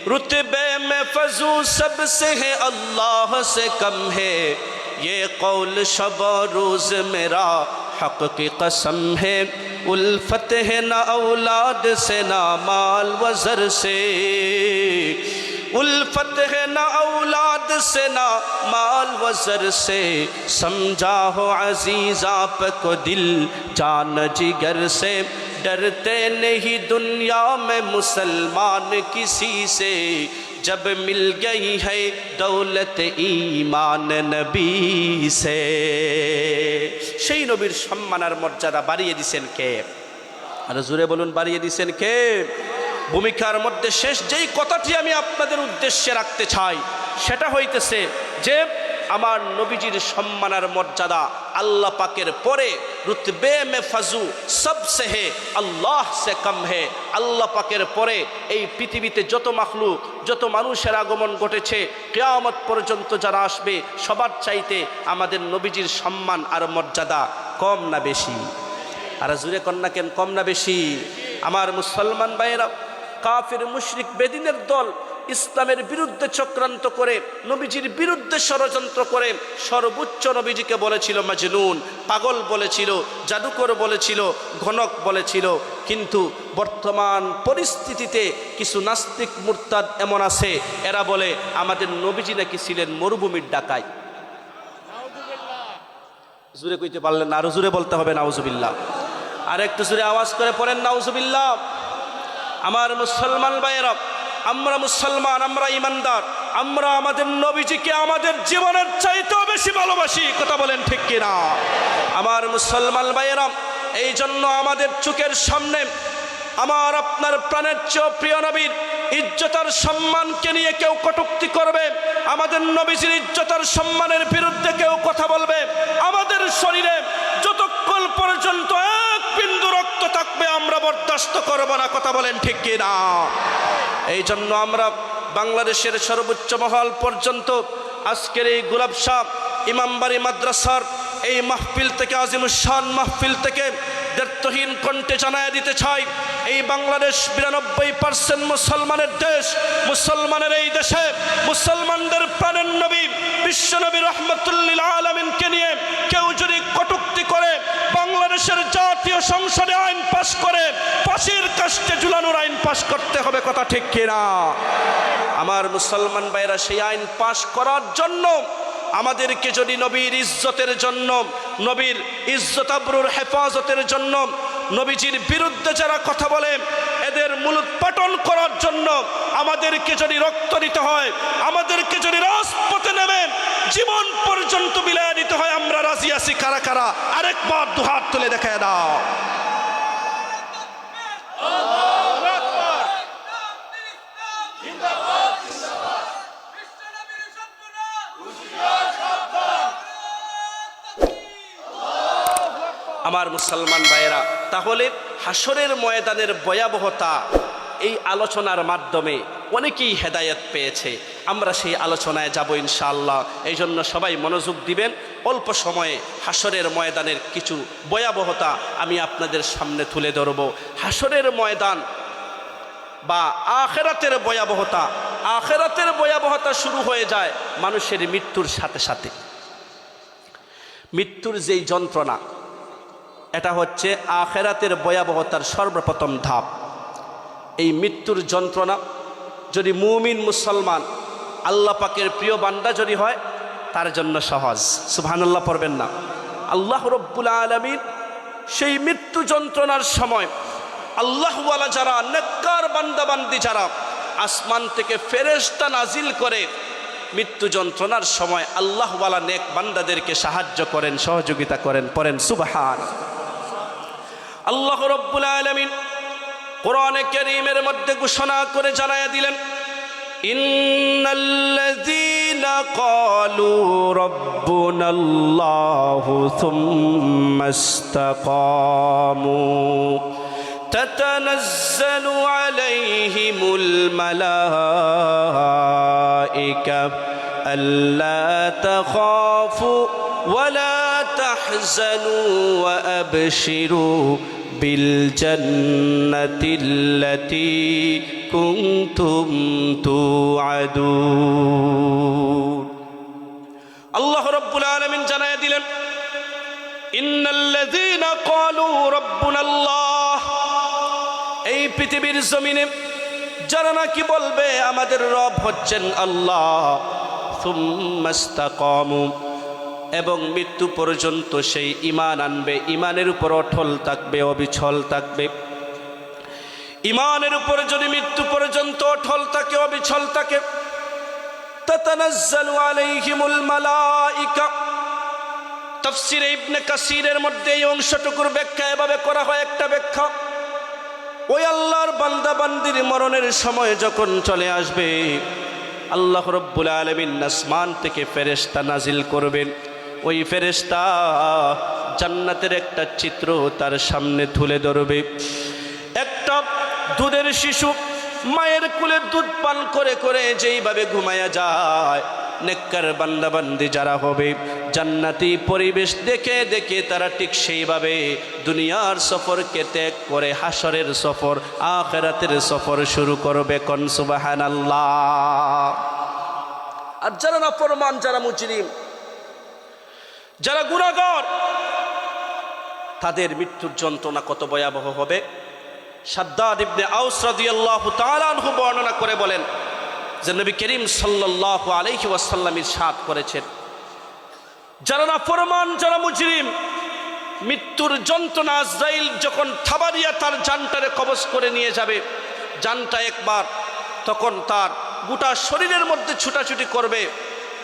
रुतबे में फजू सबसे है, अल्लाह से कम है। ये कौल शब रोज मेरा हक की कसम है। उल्फत है ना औलाद से, ना माल वज़र से। उल्फत है ना औलाद से, ना माल वज़र से। समझा हो अजीज आपको दिल जान जिगर से। डरते नहीं दुनिया में मुसलमान किसी से। जब मिल गई है दौलत ईमान नबी से। সেই নবীর সম্মান আর মর্যাদা বাড়িয়ে দিয়েছেন কে? আর জোরে বলুন, বাড়িয়ে দিয়েছেন কে? ভূমিকার মধ্যে শেষ যেই কথাটি আমি আপনাদের উদ্দেশ্যে রাখতে চাই, সেটা হইতেছে যে আমার নবীজির সম্মান আর মর্যাদা আল্লাহ পাকের পরে রুতবে মে ফাজু সবসে হে, আল্লাহ সে কম হে। আল্লাহ পাকের পরে এই পৃথিবীতে যত মাখলুক, যত মানুষের আগমন ঘটেছে, কিয়ামত পর্যন্ত যারা আসবে, সবার চাইতে আমাদের নবীজির সম্মান আর মর্যাদা কম না বেশি? আর জুড়ে কন্যা কেন, কম না বেশি? আমার মুসলমান ভাইয়েরা, কাফির মুশরিক বেদিনের দল ইসলামের বিরুদ্ধে চক্রান্ত করে নবীজির বিরুদ্ধে ষড়যন্ত্র করে সর্বোচ্চ নবীজিকে বলেছিল মাজনুন, পাগল বলেছিল, জাদুকর বলেছিল, ঘনক বলেছিল। কিন্তু বর্তমান পরিস্থিতিতে কিছু নাস্তিক মুরতাদ এমন আছে, এরা বলে আমাদের নবীজি নাকি ছিলেন মরুভূমির ডাকাই। জুরে কইতে পারলেন না, আরো জুরে বলতে হবে নাউজুবিল্লাহ। আর একটু জুরে আওয়াজ করে পড়েন নাউজুবিল্লাহ। আমার মুসলমান ভাইয়েরা, আমরা মুসলমান, আমরা ইমানদার, আমরা আমাদের নবীজিকে আমাদের জীবনের চাইতেও বেশি ভালোবাসি। কথা বলেন ঠিক কিনা? আমার মুসলমান ভাইয়েরা, এই জন্য আমাদের চোখের সামনে আমার আপনার প্রাণের চেয়ে প্রিয় নবীর ইজ্জত আর সম্মানকে নিয়ে কেউ কটূক্তি করবে, আমাদের নবীজির ইজ্জত আর সম্মানের বিরুদ্ধে কেউ কথা বলবে, আমাদের শরীরে যতক্ষণ পর্যন্ত এক বিন্দু রক্ত থাকবে আমরা বরদাস্ত করব না। কথা বলেন ঠিক কিনা? এই জন্য আমরা বাংলাদেশের সর্বোচ্চ মহল পর্যন্ত আজকের এই গোলাপ শাহ ইমামবাড়ি মাদ্রাসার এই মাহফিল থেকে, আজিমুশান মাহফিল থেকে দ্ব্যর্থহীন কণ্ঠে জানায় দিতে চাই, এই বাংলাদেশ 92% মুসলমানের দেশ। মুসলমানের এই দেশে মুসলমানদের প্রাণের নবী বিশ্বনবী রহমতুল্লিল আলামিনকে নিয়ে কেউ যদি কটূক্তি করে, বাংলাদেশের জাতীয় সংসদে আইন পাশ করে ফাঁসির কাস্টে ঝুলানোর আইন পাশ করতে হবে। কথা ঠিক কিনা? আমার মুসলমান ভাইরা, সেই আইন পাশ করার জন্য আমাদেরকে যদি নবীর ইজ্জতের জন্য, নবীর ইজ্জত আবরুর হেফাজতের জন্য, নবীজির বিরুদ্ধে যারা কথা বলে এদের মূলোৎপাটন করার জন্য আমাদেরকে যদি রক্ত দিতে হয়, আমাদেরকে যদি রাজপথে নেমে জীবন পর্যন্ত বিলায় দিতে হয়, আমরা রাজি আছি। কারা কারা? আরেকবার দুহাত তুলে দেখায় দাও। আমার মুসলমান ভাইয়েরা, তাহলে হাসরের ময়দানের ভয়াবহতা এই আলোচনার মাধ্যমে অনেকেই হেদায়েত পেয়েছে। আমরা সেই আলোচনায় যাব ইনশাআল্লাহ। এই জন্য সবাই মনোযোগ দিবেন। অল্প সময়ে হাসরের ময়দানের কিছু ভয়াবহতা আমি আপনাদের সামনে তুলে ধরব। হাসরের ময়দান বা আখিরাতের ভয়াবহতা, আখিরাতের ভয়াবহতা শুরু হয়ে যায় মানুষের মৃত্যুর সাথে সাথে। মৃত্যুর যেই যন্ত্রণা, এটা হচ্ছে আখিরাতের ভয়াবহতার সর্বপ্রথম ধাপ। এই মৃত্যুর যন্ত্রণা যদি মুমিন মুসলমান আল্লাহ পাকের প্রিয় বান্দা যদি হয়, তার জন্য সহজ। সুবহানাল্লাহ পড়বেন না? আল্লাহ রব্বুল আলামিন সেই মৃত্যু যন্ত্রণার সময় আল্লাহওয়ালা যারা, নেককার বান্দাবান্দি যারা, আসমান থেকে ফেরেশতা নাজিল করে মৃত্যু যন্ত্রণার সময় আল্লাহওয়ালা নেক বান্দাদেরকে সাহায্য করেন, সহযোগিতা করেন। পড়েন সুবহান। আল্লাহ রব্বুল আলামিন কোরআনে কারীমের মধ্যে ঘোষণা করে জানায়া দিলেন, ইন্নাল্লাযীনা ক্বালু রাব্বুনাল্লাহু সুম্মা ইসতাকামু তাতানাজ্জালু আলাইহিমুল মালায়েকা আল্লা তাখাফু ওয়ালা তাহজানু ওয়া আবশিরু বিল জান্নাতিল্লাতী কুনতুম তুআদুন। আল্লাহ রাব্বুল আলামিন জানায়া দিলেন, ইন্নাল্লাযীনা ক্বালু রাব্বুনাল্লাহ, এই পৃথিবীর জমিনে যারা নাকি বলবে আমাদের রব হচ্ছেন আল্লাহ, সুম্মা ইসতাকামু, এবং মৃত্যু পর্যন্ত সেই ঈমান আনবে, ঈমানের উপর অটল থাকবে, অবিচল থাকবে। ঈমানের উপর যদি মৃত্যু পর্যন্ত অটল থাকে, অবিচল থাকে, তাতানাজ্জালু আলাইহিমুল মালায়েকা। তাফসীরে ইবনে কাসীরের মধ্যে এই অংশটুকুর ব্যাখ্যা এভাবে করা হয়, একটা ব্যাখ্যা, ওই আল্লাহর বান্দা বান্দির মরণের সময় যখন চলে আসবে, আল্লাহ রব্বুল আলামিন আসমান থেকে ফেরেশতা নাজিল করবেন। ওই ফেরেশতা জান্নাতের একটা চিত্র তার সামনে তুলে ধরবে। একটা দুধের শিশু মায়ের কোলে দুধ পান করে করে যেইভাবে ঘুমায়া যায়, নেককার বান্দাবান্দি যারা হবে, জান্নাতি পরিবেশ দেখে দেখে তারা ঠিক সেইভাবে দুনিয়ার সফরকে ত্যাগ করে হাসরের সফর, আখিরাতের সফর শুরু করবে। কোন সুবহানাল্লাহ। আর যারা নাফরমান, যারা মুজরিম, যারা গুনাহগার, তাদের মৃত্যুর যন্ত্রণা কত ভয়াবহ হবে। শাদ্দাদ ইবনে আউস রাদিয়াল্লাহু তাআলা আনহু বর্ণনা করে বলেন যে নবী করিম সাল্লাল্লাহু আলাইহি ওয়াসাল্লাম ইরশাদ করেছেন, যারা নাফরমান, যারা মুজরিম, মৃত্যুর যন্ত্রণা আজরাইল যখন থাবা দিয়া তার জানটারে কবজ করে নিয়ে যাবে, জানটা একবার, তখন তার গোটা শরীরের মধ্যে ছুটাছুটি করবে,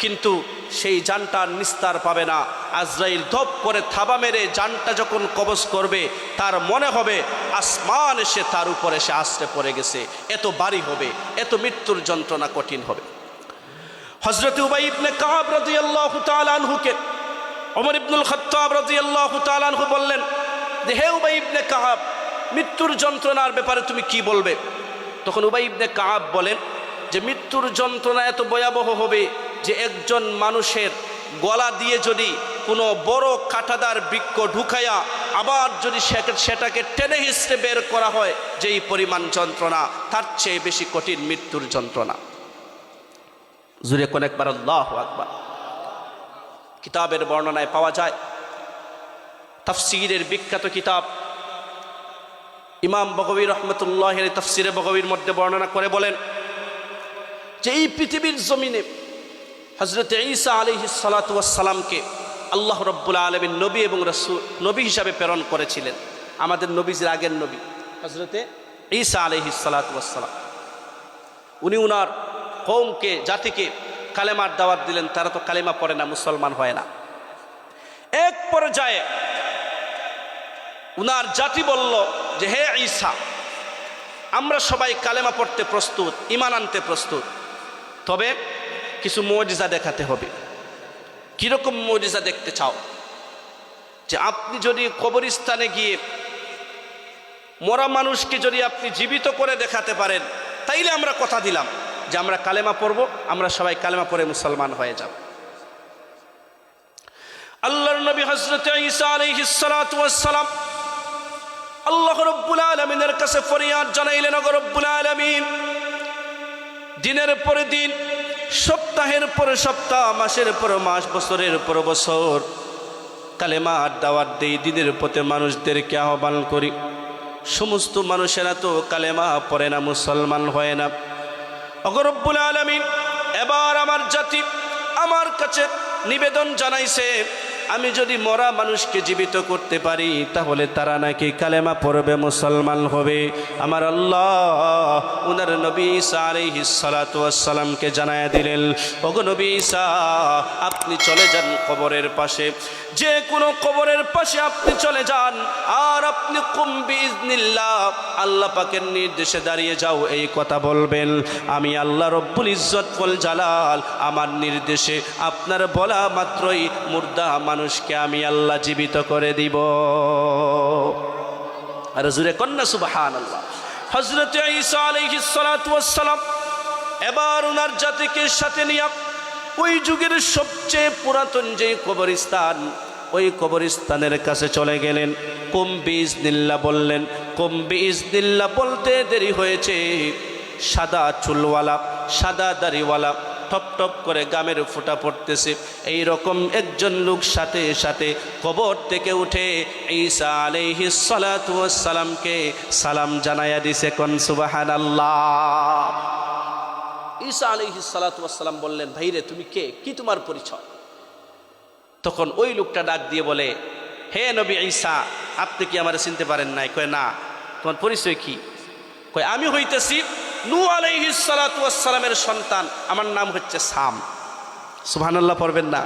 কিন্তু সেই জানটা নিস্তার পাবে না। আজরাইল ধপ করে থাবা মেরে জানটা যখন কবজ করবে, তার মনে হবে আসমান এসে তার উপরে সে আছড়ে পড়ে গেছে, এত ভারী হবে, এত মৃত্যুর যন্ত্রণা কঠিন হবে। হযরত উবাই ইবনে কাব রাদিয়াল্লাহু তাআলা আনহুকে ওমর ইবনুল খাত্তাব রাদিয়াল্লাহু তাআলা আনহু বললেন যে, হে উবাই ইবনে কাব, মৃত্যুর যন্ত্রণার ব্যাপারে তুমি কি বলবে? তখন উবাই ইবনে কাব বলেন যে, মৃত্যুর যন্ত্রণা এত ভয়াবহ হবে যে একজন মানুষের গলা দিয়ে যদি কোনো বড় কাঁটাদার বৃক্ষ ঢুকাইয়া আবার যদি সেটাকে টেনে হিঁচড়ে বের করা হয়, যেই পরিমাণ যন্ত্রণা, তার চেয়ে বেশি কঠিন মৃত্যুর যন্ত্রণা। জুরে কোন একবার আল্লাহু আকবার। কিতাবের বর্ণনায় পাওয়া যায়, তাফসীরের বিখ্যাত কিতাব ইমাম বগবী রহমতুল্লাহের তাফসীরে বগবীর মধ্যে বর্ণনা করে বলেন যে এই পৃথিবীর জমিনে হযরত ঈসা আলাইহিস সালাতু ওয়াস সালামকে আল্লাহ রাব্বুল আলামিন নবী এবং রাসূল, নবী হিসাবে প্রেরণ করেছিলেন। আমাদের নবীজির আগের নবী হযরত ঈসা আলাইহিস সালাতু ওয়াস সালাম, উনি উনার কওমকে, জাতিকে কালেমার দাওয়াত দিলেন। তারা তো কালেমা পড়ে না, মুসলমান হয় না। এক পর্যায়ে উনার জাতি বলল যে, হে ঈসা, আমরা সবাই কালেমা পড়তে প্রস্তুত, ঈমান আনতে প্রস্তুত, তবে কিছু মুজিজা দেখাতে হবে। কিরকম মুজিজা দেখতে চাও? যে আপনি যদি কবরস্থানে গিয়ে মরা মানুষকে যদি আপনি জীবিত করে দেখাতে পারেন, তাইলে আমরা কথা দিলাম যে আমরা কালেমা পড়ব, আমরা সবাই কালেমা পড়ে মুসলমান হয়ে যাব। আল্লাহর নবী হযরত ঈসা আলাইহিস সালাতু ওয়াস সালাম আল্লাহ রাব্বুল আলামিনের কাছে ফরিয়াদ জানাইলেন, ওগো রব্বুল আলামিন, দিনের পরে দিন, সপ্তাহের পরে সপ্তাহ, মাসের পর মাস, বছরের পর বছর কালেমার দাওয়াত দেই, দিনের পথে মানুষদেরকে আহ্বান করি, সমস্ত মানুষেরা তো কালেমা পড়ে না, মুসলমান হয় না। ওগো রব্বুল আলামিন, এবার আমার জাতি আমার কাছে নিবেদন জানাইছে, আমি যদি মরা মানুষকে জীবিত করতে পারি তাহলে তারা নাকি কালেমা পড়বে, মুসলমান হবে। আমার আল্লাহ উনার নবী ঈসা আলাইহিস সালাতু ওয়াস সালামকে জানায়া দিলেন, ওগো নবী ঈসা, আপনি চলে যান কবরের পাশে, যে কোনো কবরের পাশে আপনি চলে যান, আর আপনি কুম বিইজনিল্লাহ, আল্লাহ পাকের নির্দেশে দাঁড়িয়ে যাও, এই কথা বলবেন। আমি আল্লাহ রব্বুল ইজ্জত ওয়াল জালাল আমার নির্দেশে আপনার বলা মাত্রই মুর্দা মানুষকে আমি আল্লাহ জীবিত করে দিব। আর জুরে কন্যা সুবহানাল্লাহ। হযরত ঈসা আলাইহিস সালাতু ওয়াস সালাম এবার ওনার জাতিকে সাথে নিয়ে ওই যুগের সবচেয়ে পুরাতন যে কবরস্থান, ওই কবরস্থানের কাছে চলে গেলেন। কুম বিইজনিল্লাহ বললেন। কুম বিইজনিল্লাহ বলতে দেরি হয়েছে, সাদা চুলওয়ালা, সাদা দাড়িওয়ালা, টপ টপ করে গামের ফোঁটা পড়তেছে, এই রকম একজন লোক সাথে সাথে কবর থেকে উঠে ঈসা আলাইহিস সালাতু ওয়াস সালামকে সালাম জানায়া দিছে। কোন সুবহানাল্লাহ। ঈসা আলাইহিস সালাতু ওয়াস সালাম বললেন, ভাইরে তুমি কে, কি তোমার পরিচয়? তখন ওই লোকটা ডাক দিয়ে বলে, হে নবী ঈসা, আপনি কি আমারে চিনতে পারেন নাই? কয় না। তোমার পরিচয় কি? কয় আমি হইতেছি নূহ আলাইহিস সালাতু ওয়াস সালামের সন্তান, আমার নাম হচ্ছে সাম। সুবহানাল্লাহ পড়বেন না?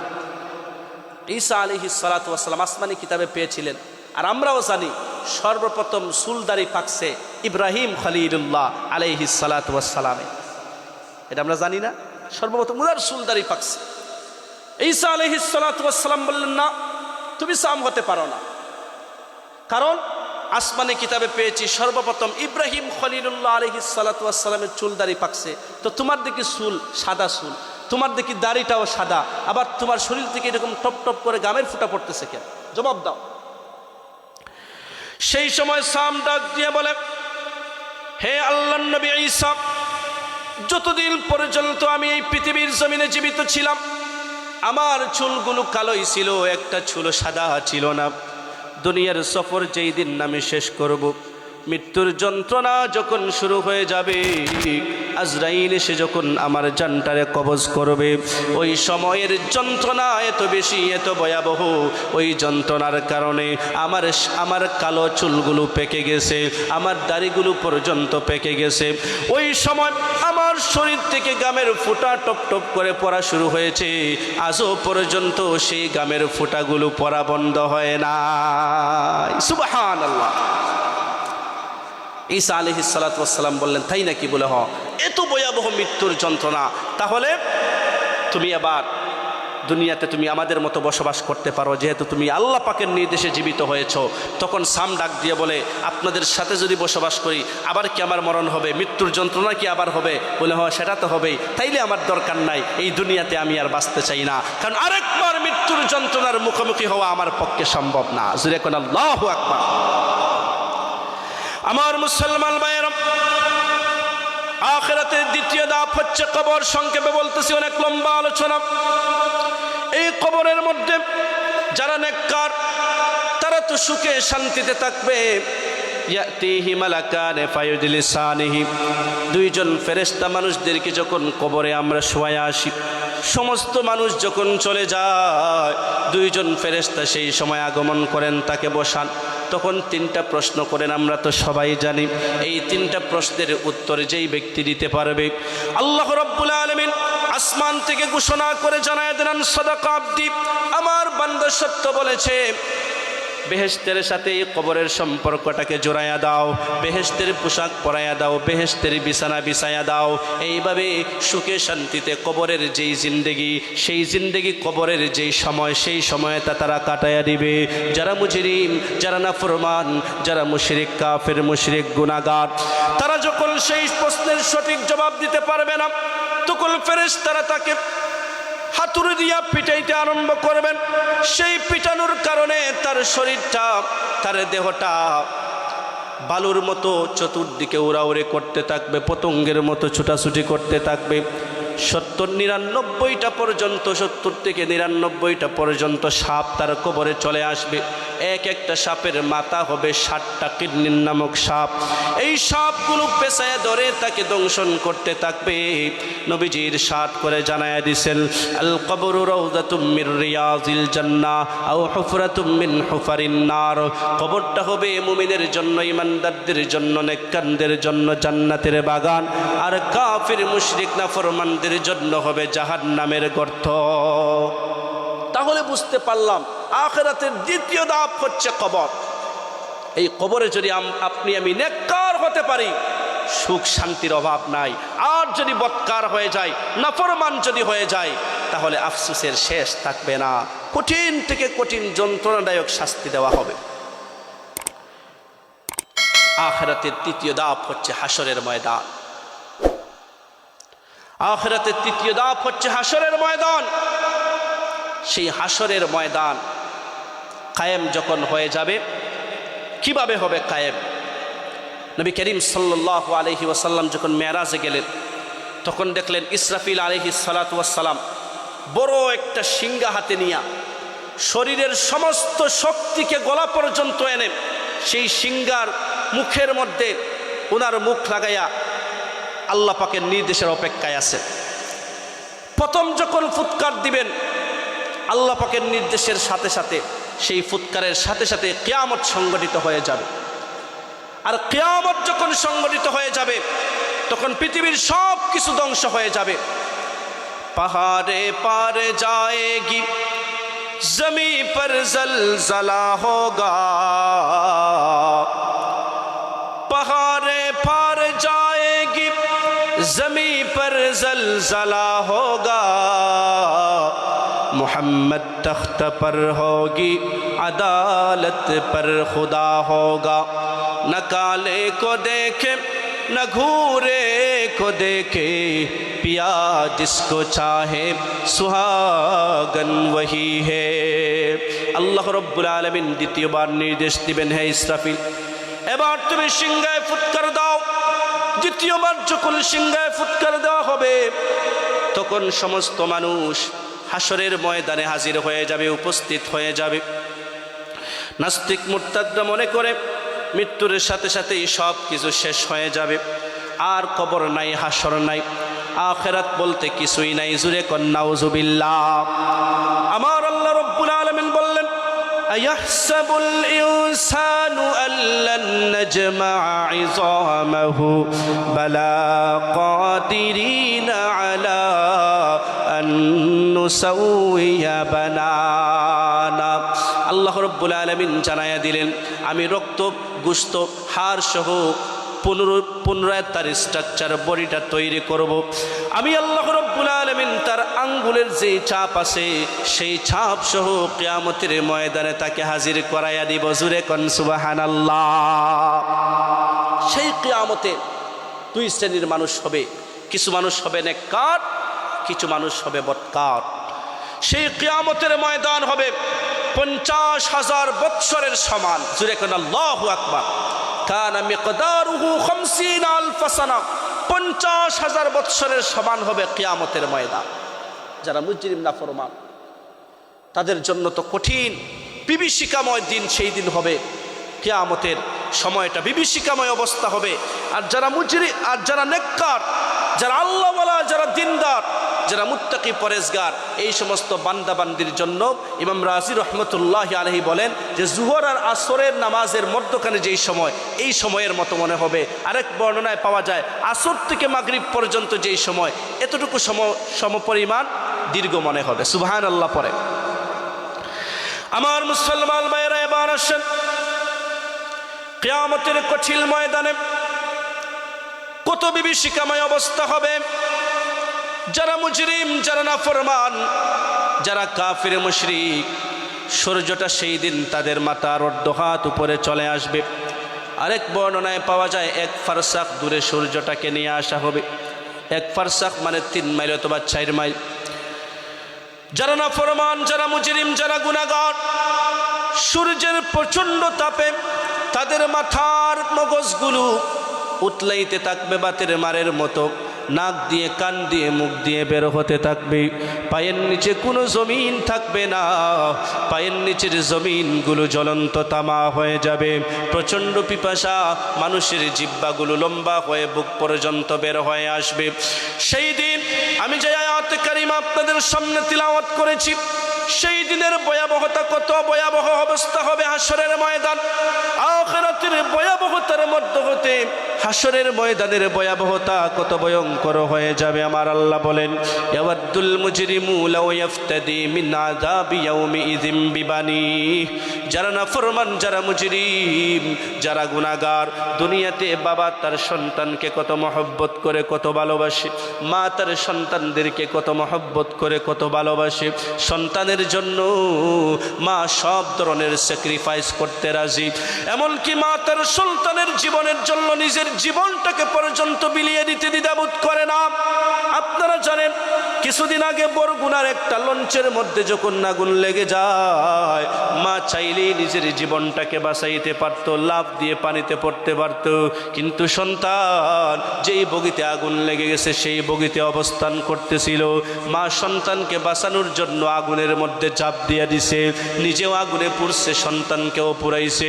ঈসা আলাইহিস সালাতু ওয়াস সালাম আসমানি কিতাবে পেয়েছিলেন। আর আমরাও জানি সর্বপ্রথম চুলদাড়ি পাকছে ইব্রাহিম খলিলুল্লাহ আলাইহিস সালাতু ওয়াস সালামে। এটা আমরা জানি না? সর্বপ্রথম উনার চুলদাড়ি পাকছে। ঈসা আলাইহিস সালাতু ওয়াস সালাম বললেন, না, তুমি সাম হতে পারো না, কারণ আসমানে কিতাবে পেয়েছি সর্বপ্রথম ইব্রাহিম খলিলুল্লাহ আলাইহিস সালাতু ওয়াস সালামের চুল দাড়ি পাকছে, তো তোমার দিকে চুল সাদা চুল, তোমার দেখি দাড়িটাও সাদা, আবার তোমার শরীর থেকে এরকম টপ টপ করে গামের ফুটা পড়তেছে কেন? জবাব দাও। সেই সময় সাম ডাক দিয়ে বলে, হে আল্লাহর নবী ঈসা, যতদিন পর্যন্ত আমি এই পৃথিবীর জমিনে জীবিত ছিলাম আমার চুলগুলো কালোই ছিল, একটা চুল সাদা ছিল না। দুনিয়ার সফর যেই দিন আমি শেষ করব, মৃত্যুর যন্ত্রণা যখন শুরু হয়ে যাবে, আজরাইল এসে যখন আমার জানটারে কবজ করবে, ওই সময়ের যন্ত্রণা এত বেশি, এত ভয়াবহ, ওই যন্ত্রণার কারণে আমার কালো চুলগুলো পেকে গেছে, আমার দাড়িগুলো পর্যন্ত পেকে গেছে। ওই সময় আমার শরীর থেকে গামের ফোঁটা টপ টপ করে পড়া শুরু হয়েছে, আজও পর্যন্ত সেই গামের ফোঁটাগুলো পড়া বন্ধ হয় না। সুবহানাল্লাহ। ঈসা আলাইহিস সালাতু ওয়াস সালাম বললেন, তাই নাকি? বলে হ, এত ভয়াবহ মৃত্যুর যন্ত্রণা, তাহলে তুমি আবার দুনিয়াতে তুমি আমাদের মতো বসবাস করতে পারো, যেহেতু তুমি আল্লাহ পাকের নির্দেশে জীবিত হয়েছ। তখন সাম ডাক দিয়ে বলে, আপনাদের সাথে যদি বসবাস করি আবার কি আমার মরণ হবে? মৃত্যুর যন্ত্রণা কি আবার হবে? বলে হ, সেটা তো হবেই, তাইলে আমার দরকার নাই, এই দুনিয়াতে আমি আর বাঁচতে চাই না, কারণ আরেকবার মৃত্যুর যন্ত্রণার মুখোমুখি হওয়া আমার পক্ষে সম্ভব না। জোরে কোন আল্লাহু আকবার। আমার মুসলমান ভাইয়েরা, আখিরাতের দ্বিতীয় ধাপ হচ্ছে কবর। সংক্ষেপে বলতেছি, অনেক লম্বা আলোচনা। এই কবরের মধ্যে যারা নেককার তারা তো সুখে শান্তিতে থাকবে। ইয়াতিহি মালাকানে ফায়ুজলিসানিহি, দুইজন ফেরেশতা মানুষদেরকে যখন কবরে আমরা শোয়া আসি, সমস্ত মানুষ যখন চলে যায়, দুইজন ফেরেশতা সেই সময় আগমন করেন, তাকে বসান। তখন তিনটা প্রশ্ন করেন, আমরা তো সবাই জানি। এই তিনটা প্রশ্নের উত্তর যেই ব্যক্তি দিতে পারবে, আল্লাহ রাব্বুল আলামিন আসমান থেকে ঘোষণা করে জানায় দেন, সাদাকা আবদি, আমার বান্দা সত্য বলেছে। বেহেশতের সাথে কবরের সম্পর্কটাকে জোড়াইয়া দাও, বেহেশতের পোশাক পরাইয়া দাও, বেহেশতের বিছানা বিছাইয়া দাও। এইভাবে সুখে শান্তিতে কবরের যেই জিন্দেগি, সেই জিন্দেগি কবরের যেই সময়, সেই সময়টা তারা কাটাইয়া দিবে। যারা মুজরিম, যারা নাফরমান, যারা মুশরিক, কাফের, মুশরিক, গুনাহগার, তারা যখন সেই প্রশ্নের সঠিক জবাব দিতে পারবে না, তখন ফেরেশতারা তাকে হাতুড়ি দিয়া পিটাইতে আরম্ভ করবেন। সেই পিটানোর কারণে তার শরীরটা, তার দেহটা বালুর মতো চতুর্দিকে উড়াউড়ি করতে থাকবে, পতঙ্গের মতো ছুটাছুটি করতে থাকবে। 70-99টা পর্যন্ত, 70 থেকে 99টা পর্যন্ত সাপ তার কবরে চলে আসবে। এক একটা সাপের মাথা হবে 60টা কিডনির নামক সাপ। এই সাপগুলো পেঁচায় ধরে তাকে দংশন করতে থাকবে। নবীজি ইরশাদ করে জানায়া দিয়েছেন, আল কবরু রাউযাতুম মির রিয়াজিল জান্নাহ আও হুফরাতুম মিন হুফারিন নার। কবরটা হবে মুমিনের জন্য, ইমানদারদের জন্য, নেককারদের জন্য জান্নাতের বাগান, আর কাফির, মুশরিক, নাফরমানদের জন্য হবে জাহান্নামের গর্ত। তাহলে বুঝতে পারলাম আখিরাতের দ্বিতীয় ধাপ হচ্ছে কবর। এই কবরে যদি আপনি আমি নেককার হতে পারি, সুখ শান্তির অভাব নাই। আর যদি বদকার হয়ে যায়, নাফরমান যদি হয়ে যায়, তাহলে আফসোসের শেষ থাকবে না, কঠিন থেকে কঠিন যন্ত্রণাদায়ক শাস্তি দেওয়া হবে। আখিরাতের তৃতীয় ধাপ হচ্ছে হাসরের ময়দান। আখিরাতের তৃতীয় ধাপ হচ্ছে হাসরের ময়দান। সেই হাসরের ময়দান কায়েম যখন হয়ে যাবে, কিভাবে হবে কায়েম? নবী করিম সাল্লাল্লাহু আলাইহি ওয়াসাল্লাম যখন মেরাজে গেলেন, তখন দেখলেন ইসরাফিল আলাইহিস সালাতু ওয়াস সালাম বড় একটা সিংহা হাতে নিয়া, শরীরের সমস্ত শক্তিকে গলা পর্যন্ত এনে সেই সিংহার মুখের মধ্যে ওনার মুখ লাগাইয়া আল্লাহ পাকের নির্দেশের অপেক্ষায় আছে। প্রথম যখন ফুৎকার দিবেন, আল্লাহ পাকের নির্দেশের সাথে সাথে, সেই ফুৎকারের সাথে সাথে কিয়ামত সংগঠিত হয়ে যাবে। আর কিয়ামত যখন সংগঠিত হয়ে যাবে, তখন পৃথিবীর সব কিছু ধ্বংস হয়ে যাবে। পাহাড়ে পারে যাएगी, জমি पर जलजला होगा, पहाड़े पार जाएगी, जमी पर जलजला होगा, मोहम्मद तख्त पर होगी, अदालत पर खुदा होगा, न काले को देखे न घूरे को देखे पिया जिसको चाहे सुहागन वही है। আল্লাহ রব্বুল আলামিন দ্বিতীয়বার নির্দেশ দিবেন, হে ইসরাফিল এবার তুমি সিংহায় ফুৎকার দাও। দ্বিতীয়বার যখন সিংহায় ফুৎকার দেওয়া হবে তখন সমস্ত মানুষ হাসরের ময়দানে হাজির হয়ে যাবে, উপস্থিত হয়ে যাবে। নাস্তিক মুরতাদরা মনে করে মৃত্যুর সাথে সাথেই সব কিছু শেষ হয়ে যাবে, আর কবর নাই, হাসর নাই, আখিরাত বলতে কিছুই নাই। জুরে কোন নাউজুবিল্লাহ। আমার আল্লাহ রব্বুল আলামিন বললেন, আয়াহসাবুল ইনসানু আল্লান নাজমা'a 'ইযামাহু বালা কাদিরিনা আলা আন নুসাউইয়া বানানা। আল্লাহ রব্বুল আলামিন জানায়া দিলেন, আমি রক্ত, গোশত, হাড় সহ পুনরায় তার স্ট্রাকচার বডিটা তৈরি করব। আমি আল্লাহ রব্বুল আলামিন তার আঙ্গুলের যে ছাপ আছে সেই ছাপ সহ কিয়ামতের ময়দানে তাকে হাজির করাইয়া দিব। জুরে কোন সুবহানাল্লাহ। সেই কিয়ামতে দুই শ্রেণীর মানুষ হবে, কিছু মানুষ হবে নেককার, কিছু মানুষ হবে বদকার। সেই কিয়ামতের ময়দান হবে 50,000 বৎসরের সমান। জুরে কোন আল্লাহু আকবার। কানা মিকদারুহু 50,000 সানা। 50,000 বৎসরের সমান হবে কিয়ামতের ময়দান। যারা মুজরিম নাফরমান তাদের জন্য তো কঠিন বিভীষিকাময় দিন সেই দিন হবে। কিয়ামতের সময়টা বিভীষিকাময় অবস্থা হবে। আর যারা মুজরিম, আর যারা নেককার, যারা আল্লাহওয়ালা, যারা দিনদার, যারা মুত্তাকি পরেজগার, এই সমস্ত বান্দাবান্দির জন্য ইমাম রাজি রহমতুল্লাহি আলাইহি বলেন যে জুহর আর আসরের নামাজের মধ্যখানে যেই সময়, এই সময়ের মতো মনে হবে। আরেক বর্ণনায় পাওয়া যায় আসর থেকে মাগরিব পর্যন্ত যেই সময়, এতটুকু সমপরিমাণ দীর্ঘ মনে হবে। সুবহানাল্লাহ পড়ে। আমার মুসলমান ভাইয়েরা, এবার আসেন কিয়ামতের কঠিন ময়দানে কত বিভীষিকাময় অবস্থা হবে। যারা মুজরিম, যারা নাফরমান, যারা কাফির মুশরিক, সূর্যটা সেই দিন তাদের মাথার অর্ধ হাত উপরে চলে আসবে। আরেক বর্ণনায় পাওয়া যায় 1 ফারসাখ দূরে সূর্যটাকে নিয়ে আসা হবে। 1 ফারসাখ মানে 3 মাইল অথবা 4 মাইল। যারা নাফরমান, যারা মুজরিম, যারা গুনাহগার, সূর্যের প্রচণ্ড তাপে তাদের মাথার মগজগুলো উতলাইতে থাকবে বাতের মারের মতো, নাক দিয়ে, কান দিয়ে, মুখ দিয়ে বের হতে থাকবে। পায়ের নিচে কোনো জমিন থাকবে না, পায়ের নিচের জমিনগুলো জ্বলন্ত তামা হয়ে যাবে। প্রচণ্ড পিপাসা, মানুষের জিহ্বাগুলো লম্বা হয়ে বুক পর্যন্ত বের হয়ে আসবে। সেই দিন আমি যে আয়াত কারিমা আপনাদের সামনে তিলাওয়াত করেছি, সেই দিনের ভয়াবহতা, কত ভয়াবহ অবস্থা হবে হাসরের ময়দান। আখিরাতের ভয়াবহতার মধ্যে হতে হাসরের ময়দানের ভয়াবহতা কত ভয়ঙ্কর হয়ে যাবে। আমার আল্লাহ বলেন, ইয়াওয়াদ্দুল মুজরিমু লাউ ইয়াফতাদি মিন আযাবি ইয়াউমিযিম বিবানি। যারা নাফরমান, যারা মুজরিম, যারা গুনাহগার, দুনিয়াতে বাবা তার সন্তানকে কত মহব্বত করে, কত ভালোবাসে, মা তার সন্তানদেরকে কত মহব্বত করে, কত ভালোবাসে। সন্তানের জন্য মা সব ধরনের স্যাক্রিফাইস করতে রাজি। এমনকি মা তার সন্তানের জীবনের জন্য নিজের জীবনটাকে পর্যন্ত বিলিয়ে দিতে দ্বিধাবোধ করে না। আপনারা জানেন, কিছুদিন আগে বরগুনার একটা লঞ্চের মধ্যে যখন আগুন লেগে যায়, মা চাইলেই নিজের জীবনটাকে বাঁচাইতে পারত, লাফ দিয়ে পানিতে পড়তে পারত, কিন্তু সন্তান যেই বগিতে আগুন লেগে গেছে সেই বগিতে অবস্থান করতেছিল। মা সন্তানকে বাঁচানোর জন্য আগুনের মধ্যে ঝাঁপ দিয়ে দিছে, নিজেও আগুনে পুড়ছে, সন্তানকেও পুড়াইছে।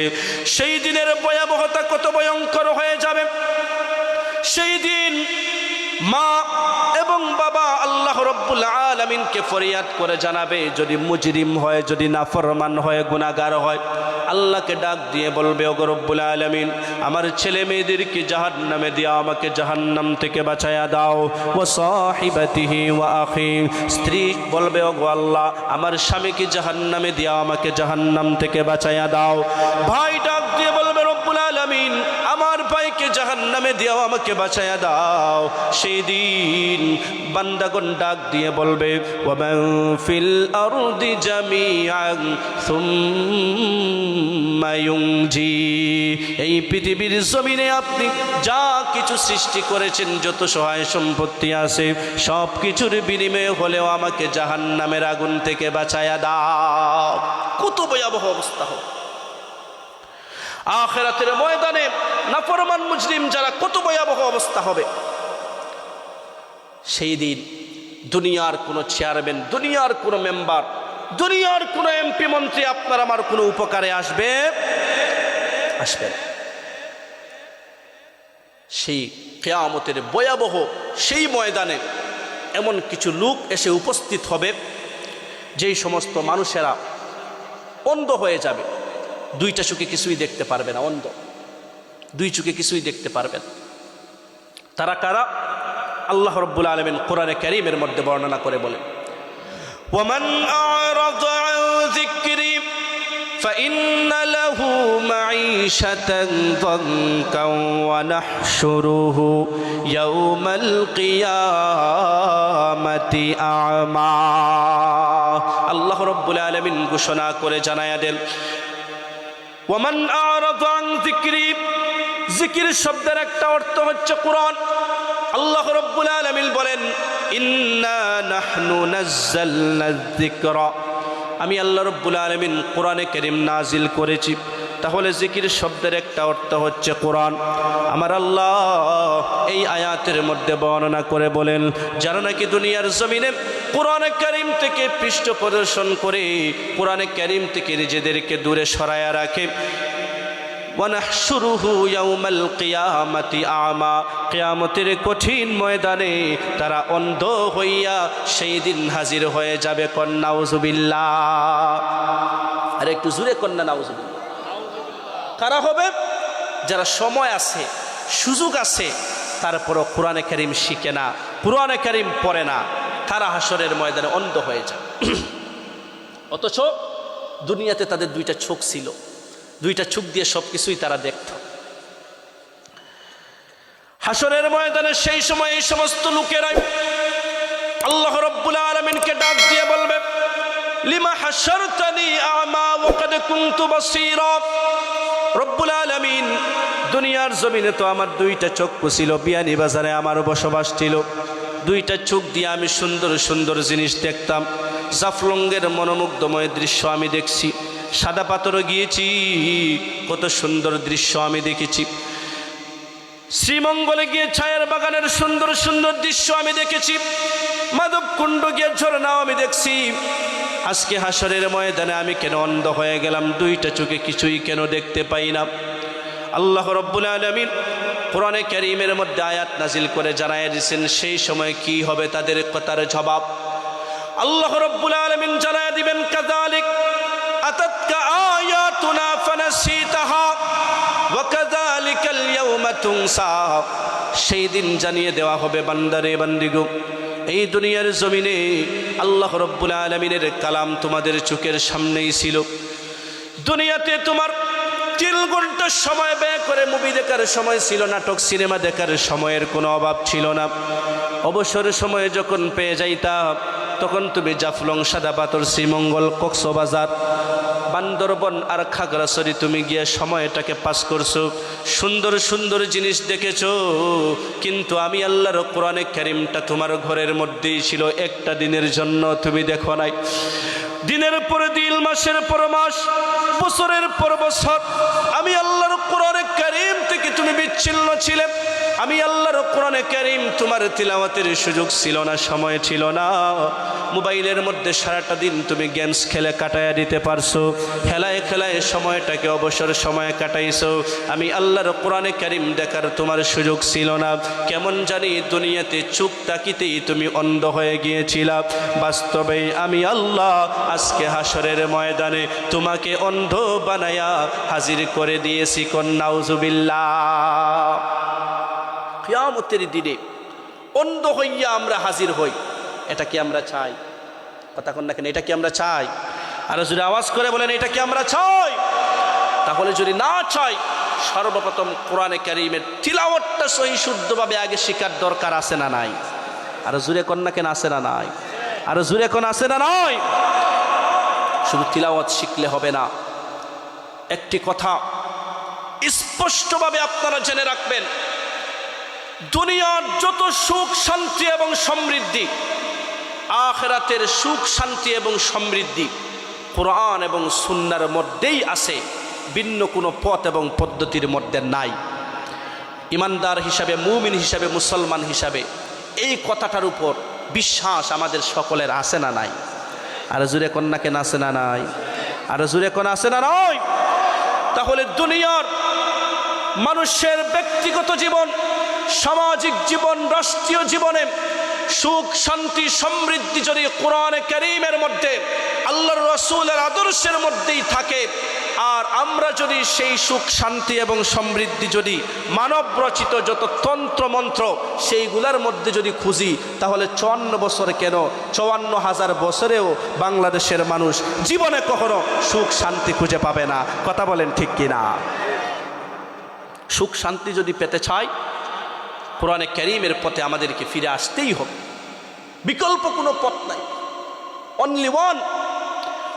সেই দিনের ভয়াবহতা কত ভয়ঙ্কর হয়ে যাবে। সেই দিন মা এবং বাবা আল্লাহ রব্বুল আলামিনকে ফরিয়াদ করে জানাবে, যদি মুজরিম হয়, যদি নাফরমান হয়, গুনাহগার হয়, আল্লাহকে ডাক দিয়ে বলবে, ওগো রব্বুল আলামিন, আমার ছেলে মেয়েদেরকে জাহান্নামে দিয়া আমাকে জাহান্নাম থেকে বাঁচায়া দাও। ওয়া সাহিবাতিহি ওয়া আখি, স্ত্রী বলবে, ওগো আল্লাহ, আমার স্বামীকে জাহান্নামে দিয়া আমাকে জাহান্নাম থেকে বাঁচায়া দাও। ভাই ডাক দিয়ে বলবে, রব্বুল আলামিন, আমার ভাইকে জাহান্নামে জাহান্নামে দিয়েও আমাকে বাঁচায়া দাও। সেই দিন বান্দাগণ ডাক দিয়ে বলবে ওয়ামান ফিল আরদি জামিআন সুম্মা ইউনজি, এই পৃথিবীর জমিনে আপনি যা কিছু সৃষ্টি করেছেন, যত সহায় সম্পত্তি আছে, সব কিছুর বিনিময়ে হলেও আমাকে জাহান্নামের আগুন থেকে বাঁচায়া দাও। কত ভয়াবহ অবস্থা হবে আখিরাতের ময়দানে, নাফরমান মুজরিম যারা, কত ভয়াবহ অবস্থা হবে সেই দিন। দুনিয়ার কোনো চেয়ারম্যান, দুনিয়ার কোনো মেম্বার, দুনিয়ার কোনো এমপি মন্ত্রী আপনার আমার কোনো উপকারে আসবে আসবে না। সেই কিয়ামতের ভয়াবহ সেই ময়দানে এমন কিছু লোক এসে উপস্থিত হবে যেই সমস্ত মানুষেরা অন্ধ হয়ে যাবে, দুইটা চোখে কিছুই দেখতে পারবে না, অন্ধ, দুই চোখে কিছুই দেখতে পারবে না। তারা কারা? আল্লাহ রাব্বুল আলামিন কোরআনে কারীমের মধ্যে বর্ণনা করে বলেন ওয়ামান আ'রাদা আন যিকরি فإن له معيشة ضنكا ونحشره يوم القيامة أعمى। আল্লাহ রাব্বুল আলামিন ঘোষণা করে জানায়া দেন ওয়ামান আ'রাদা আন যিকরি, জিকির শব্দের একটা অর্থ হচ্ছে কোরআন। আল্লাহ রাব্বুল আলামিন বলেন ইন্না নাহনু নাযালনা যিকরা, আমি আল্লাহ রাব্বুল আলামিন কোরআনে কারীম নাজিল করেছি। তাহলে জিকির শব্দের একটা অর্থ হচ্ছে কোরআন। আমার আল্লাহ এই আয়াতের মধ্যে বর্ণনা করে বলেন যারা নাকি দুনিয়ার জমিনে কোরআনে কারীম থেকে পৃষ্ঠ প্রদর্শন করে, কোরআনে কারীম থেকে নিজেদেরকে দূরে সরায়া রাখে, ওয়ানাহশুরুহু ইয়াউমাল কিয়ামাতি আ'মা, কিয়ামতের কঠিন ময়দানে তারা অন্ধ হইয়া সেই দিন হাজির হয়ে যাবে। কন্যা নাউযুবিল্লাহ, আর একটু জোরে কন্যা নাউযুবিল্লাহ। কারা হবে? যারা সময় আছে, সুযোগ আছে, তারপরও কোরআনে কারীম শিখে না, কোরআনে কারীম পড়ে না, তারা হাসরের ময়দানে অন্ধ হয়ে যায়। অথচ দুনিয়াতে তাদের দুইটা চোখ ছিল, দুইটা চোখ দিয়ে সব কিছুই তারা দেখত। হাসরের ময়দানে সেই সময় এই সমস্ত লোকেরাই আল্লাহ রাব্বুল আলামিনকে ডাক দিয়ে বলবে লিমা হাশারতানি আ'মা ওয়া ক্বাদ কুনতু বাসীরা। রব্বুল আলামিন, দুনিয়ার জমিনে তো আমার দুইটা চক্ষু ছিল, বিয়ানীবাজারে আমার বসবাস ছিল, দুইটা চোখ দিয়ে আমি সুন্দর সুন্দর জিনিস দেখতাম, জাফলঙ্গের মনোমুগ্ধময় দৃশ্য আমি দেখছি, সাদা পাথরও গিয়েছি, কত সুন্দর দৃশ্য আমি দেখেছি, শ্রীমঙ্গলে গিয়ে ছায়ের বাগানের সুন্দর সুন্দর দৃশ্য আমি দেখেছি, মাধবকুণ্ড গিয়ে ঝর্ণাও আমি দেখছি। আজকে হাসরের ময়দানে আমি কেন অন্ধ হয়ে গেলাম? দুইটা চোখে কিছুই কেন দেখতে পাই না? আল্লাহ রাব্বুল আলামিন কোরআনে কারীমের মধ্যে আয়াত নাজিল করে জানায় দিয়েছেন সেই সময় কি হবে তাদের কথার জবাব। আল্লাহ রাব্বুল আলামিন জানায় দিবেন কাযালিক আতাতকা আয়াতুনা ফানাসিতাহা ওয়া কাযালিকাল ইয়াওমা তুনসা। সেই দিন জানিয়ে দেওয়া হবে বান্দারে বান্দিগো, এই দুনিয়ার জমিনে আল্লাহ রাব্বুল আলামিনের কালাম তোমাদের চোখের সামনেই ছিল। দুনিয়াতে তোমার 3 ঘন্টা সময় ব্যয় করে মুভি দেখার সময় ছিল, নাটক সিনেমা দেখার সময়ের কোনো অভাব ছিল না। অবসর সময়ে যখন পেয়ে যাইতা তখন তুমি জাফলং, সাদা পাথর, শ্রীমঙ্গল, কক্সবাজার, বান্দরবন আর খাগড়াছড়ি তুমি গিয়ে সময়টাকে পাস করছো, সুন্দর সুন্দর জিনিস দেখেছো। কিন্তু আমি আল্লাহর কোরআনে কারীমটা তোমার ঘরের মধ্যেই ছিল, একটা দিনের জন্য তুমি দেখো নাই। দিনের পরে দিন, মাসের পর মাস, বছরের পর বছর আমি আল্লাহর কোরআনে কারীম থেকে তুমি বিচ্ছিন্ন ছিলে। আমি আল্লাহর কোরআনে কারীম তোমার তিলাওয়াতের সুযোগ ছিল না, সময় ছিল না। মোবাইলের মধ্যে সারাটা দিন তুমি গেমস খেলে কাটায়া দিতে পারছো, খেলায় খেলায় সময়টাকে অবসর সময় কাটাইছো। আমি আল্লাহর কোরআনে কারীম দেখার তোমার সুযোগ ছিল না। কেমন জানি দুনিয়াতে চোখ তাকিতেই তুমি অন্ধ হয়ে গিয়েছিলা। বাস্তবে আমি আল্লাহ আজকে হাসরের ময়দানে তোমাকে অন্ধ বানায়া হাজির করে দিয়েছি। নাউযুবিল্লাহ। কিয়ামতের দিনে অন্ধ হইয়া আমরা হাজির হই, এটা কি আমরা চাই? কথা কন না কেন, এটা কি আমরা চাই? আর যদি আওয়াজ করে বলেন এটা কি আমরা চাই? তাহলে যদি না চাই সর্বপ্রথম কোরআনে কারীমের তিলাওয়াতটা সহি শুদ্ধভাবে আগে শেখার দরকার আছে না নাই? আর জুরে কন্যা কেন আছে না নাই? আর জুরে কোন আছে না নাই? শুধু তিলাওয়াত শিখলে হবে না। একটি কথা স্পষ্টভাবে আপনারা জেনে রাখবেন, দুনিয়ার যত সুখ শান্তি এবং সমৃদ্ধি, আখিরাতের সুখ শান্তি এবং সমৃদ্ধি কোরআন এবং সুন্নাহর মধ্যেই আছে, ভিন্ন কোনো পথ এবং পদ্ধতির মধ্যে নাই। ইমানদার হিসাবে, মুমিন হিসাবে, মুসলমান হিসাবে এই কথাটার উপর বিশ্বাস আমাদের সকলের আছে না নাই? আর জুরে কন্যা কেন আছে না নাই? আর জুরে কোন আছে না নাই? তাহলে দুনিয়ার মানুষের ব্যক্তিগত জীবন, সামাজিক জীবন, রাষ্ট্রীয় জীবনে সুখ শান্তি সমৃদ্ধি যদি কোরআনে কারীমের মধ্যে আল্লাহর রাসূলের আদর্শের মধ্যেই থাকে, আর আমরা যদি সেই সুখ শান্তি এবং সমৃদ্ধি যদি মানব রচিত যত তন্ত্র মন্ত্র সেইগুলোর মধ্যে যদি খুঁজি, তাহলে 54 বছর কেন 54,000 বছরেও বাংলাদেশের মানুষ জীবনে কখনো সুখ শান্তি খুঁজে পাবে না। কথা বলেন ঠিক কিনা? সুখ শান্তি যদি পেতে চাই, কোরআনে কারীমের পথে আমাদেরকে ফিরে আসতেই হবে, বিকল্প কোনো পথ নাই, অনলি ওয়ান।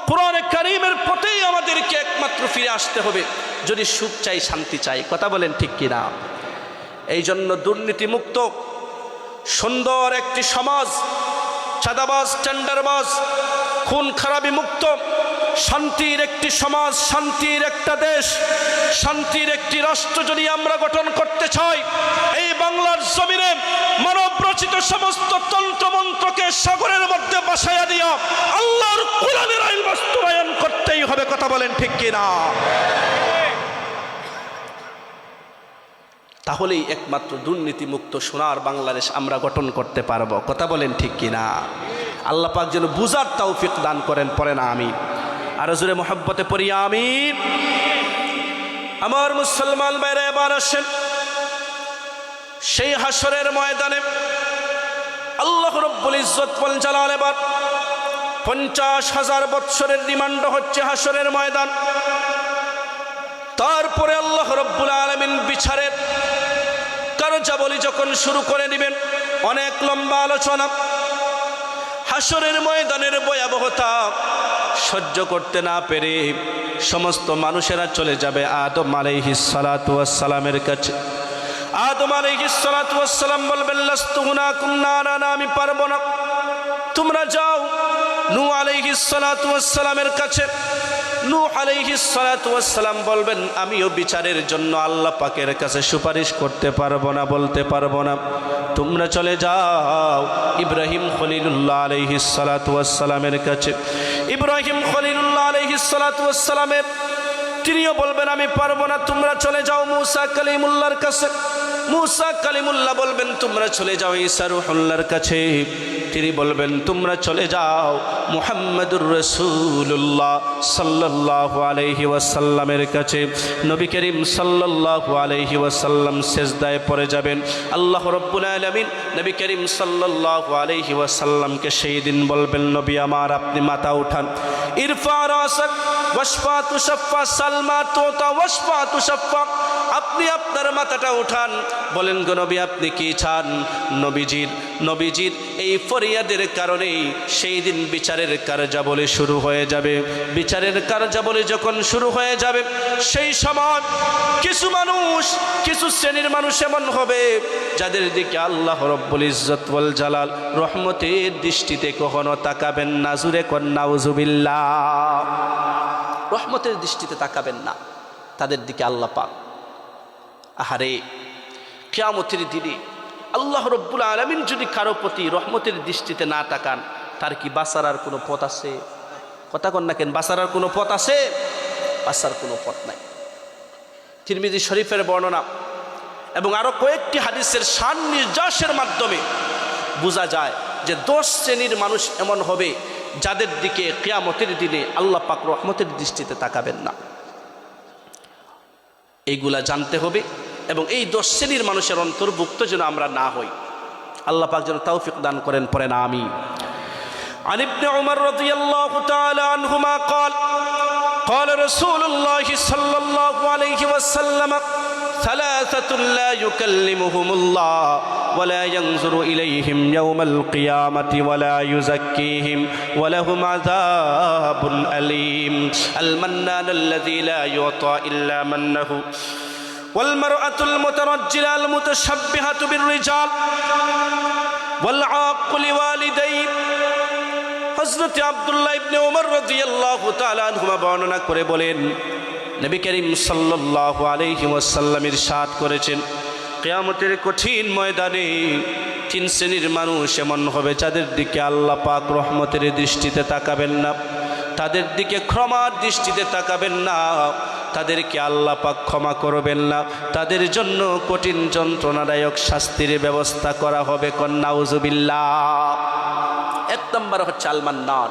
কোরআনে কারীমের পথেই আমাদেরকে একমাত্র ফিরে আসতে হবে যদি সুখ চাই, শান্তি চাই। কথা বলেন ঠিক কিনা? এই জন্য দুর্নীতিমুক্ত সুন্দর একটি সমাজ, চাঁদাবাজ টেন্ডারবাজ খুন খারাপি মুক্ত শান্তির একটি সমাজ, শান্তির একটা দেশ, শান্তির একটি রাষ্ট্র যদি আমরা গঠন করতে চাই, এই বাংলার জমিনে মানব রচিত সমস্ত তন্ত্রমন্ত্রকে সাগরের মধ্যে বাসায়া দিয়া আল্লাহর কোরআনের আইন বাস্তবায়ন করতেই হবে। কথা বলেন ঠিক কিনা? তাহলেই একমাত্র দুর্নীতিমুক্ত সোনার বাংলাদেশ আমরা গঠন করতে পারবো। কথা বলেন ঠিক কিনা? আল্লাহ পাক যেন বুঝার তৌফিক দান করেন। পড়ে না আমিন? আর জোরে মোহাব্বতে পড়ি আমিন। আমার মুসলমান ভাইরা, এবার আসেন সেই হাসরের ময়দানে আল্লাহ রব্বুল ইজ্জত ওয়াল জালাল এবার 50,000 বৎসরের রিমান্ড হচ্ছে হাসরের ময়দান। তারপরে আল্লাহ রব্বুল আলামিন বিচারের কার্যাবলী যখন শুরু করে দিবেন, অনেক লম্বা আলোচনা। হাসরের ময়দানের ভয়াবহতা সহ্য করতে না পেরে সমস্ত মানুষেরা চলে যাবে আদম আলাইহিস সালাতু ওয়াস সালামের কাছে। আদম আলাইহিস সালাতু ওয়াস সালাম বলবেন, লাস্তু হুনাকুম নারানা, আমি পারবো না, তোমরা যাও নূহ আলাইহিস সালাতু ওয়াস সালামের কাছে। নূহ আলাইহিস সালাতু ওয়াস সালাম বলবেন, আমিও বিচারের জন্য আল্লাহ পাকের কাছে সুপারিশ করতে পারবো না, বলতে পারবো না, তোমরা চলে যাও ইব্রাহিম খলিলুল্লাহ আলাইহিস সালাতু ওয়াস সালামের কাছে। ইব্রাহিম খলিলুল্লাহ আলাইহিস সালাতু ওয়াস সালামের তিনিও বলবেন, আমি পারবো না, তোমরা চলে যাও মূসা কালিমুল্লাহর কাছে। মূসা কালিমুল্লাহ বলবেন, তোমরা চলে যাও ঈসা রূহুল্লাহর কাছে। তিনি বলবেন, তোমরা চলে যাও মুহাম্মাদুর রাসূলুল্লাহ সাল্লাল্লাহু আলাইহি ওয়াসাল্লামের কাছে। নবী করিম সাল্লাল্লাহু আলাইহি ওয়াসাল্লাম সিজদায় পড়ে যাবেন। আল্লাহ রাব্বুল আলামিন নবী করিম সাল্লাল্লাহু আলাইহি ওয়াসাল্লামকে সেই দিন বলবেন, নবী আমার, আপনি মাথা উঠান। ইরফা রাসাক ওয়াশফা তুশফা সালমা তুতা ওয়াশফা তুশফা, আপনি আপনার মাথাটা উঠান। বলেন গো নবী, আপনি কি চান? নবীজির এই ফরিয়াদের কারণেই সেই দিন বিচারের কার্যাবলী শুরু হয়ে যাবে। বিচারের কার্যাবলী যখন শুরু হয়ে যাবে, সেই সময় কিছু শ্রেণীর মানুষ এমন হবে যাদের দিকে আল্লাহ রব্বুল ইজ্জত ওয়াল জালাল রহমতের দৃষ্টিতে কখনো তাকাবেন না। জুরে কোন নাউজুবিল্লাহ। রহমতের দৃষ্টিতে তাকাবেন না তাদের দিকে আল্লাহ পাক। আহারে, কিয়ামতের দিনে আল্লাহ রব্বুল আলামিন যদি কারো প্রতি রহমতের দৃষ্টিতে না তাকান, তার কি বাঁচার আর কোনো পথ আছে? কথা কন না কেন? বাঁচার আর কোনো পথ আছে? বাঁচার কোনো পথ নাই। তিরমিজি শরীফের বর্ণনা এবং আরো কয়েকটি হাদিসের শান নির্যাসের মাধ্যমে বোঝা যায় যে 10 শ্রেণীর মানুষ এমন হবে যাদের দিকে কিয়ামতের দিনে আল্লাহ পাক রহমতের দৃষ্টিতে তাকাবেন না। এইগুলা জানতে হবে এবং এই 10 শ্রেণীর মানুষের অন্তর্ভুক্ত যেন আমরা না হই। আল্লাহ পাক যেন তৌফিক দান করেন। পড়েন আমিন। আন ইবনে উমর রাদিয়াল্লাহু তাআলা আনহুমা قال قال رسول الله صلى الله عليه وسلم ثلاثة لا يكلمهم الله ولا ينظر إليهم يوم القيامة ولا يزكيهم ولهم عذاب أليم المنان الذي لا يعطى إلا منه والمرأة المترجلة المتشبهة بالرجال والعاق لوالديه হযরত আব্দুল্লাহ ইবনে ওমর রাদিয়াল্লাহু তাআলা আনহুমা বর্ণনা করে বলেন নবী করিম সাল্লাল্লাহু আলাইহি ওয়াসাল্লাম ইরশাদ করেছেন কিয়ামতের কঠিন ময়দানে তিন শ্রেণীর মানুষ এমন হবে যাদের দিকে আল্লাহ পাক রহমতের দৃষ্টিতে তাকাবেন না, তাদের দিকে ক্ষমার দৃষ্টিতে তাকাবেন না, তাদেরকে আল্লাহ পাক ক্ষমা করবেন না, তাদের জন্য কঠিন যন্ত্রণাদায়ক শাস্তির ব্যবস্থা করা হবে। নাউজুবিল্লাহ। এক নম্বর হচ্ছে আল মান্নান।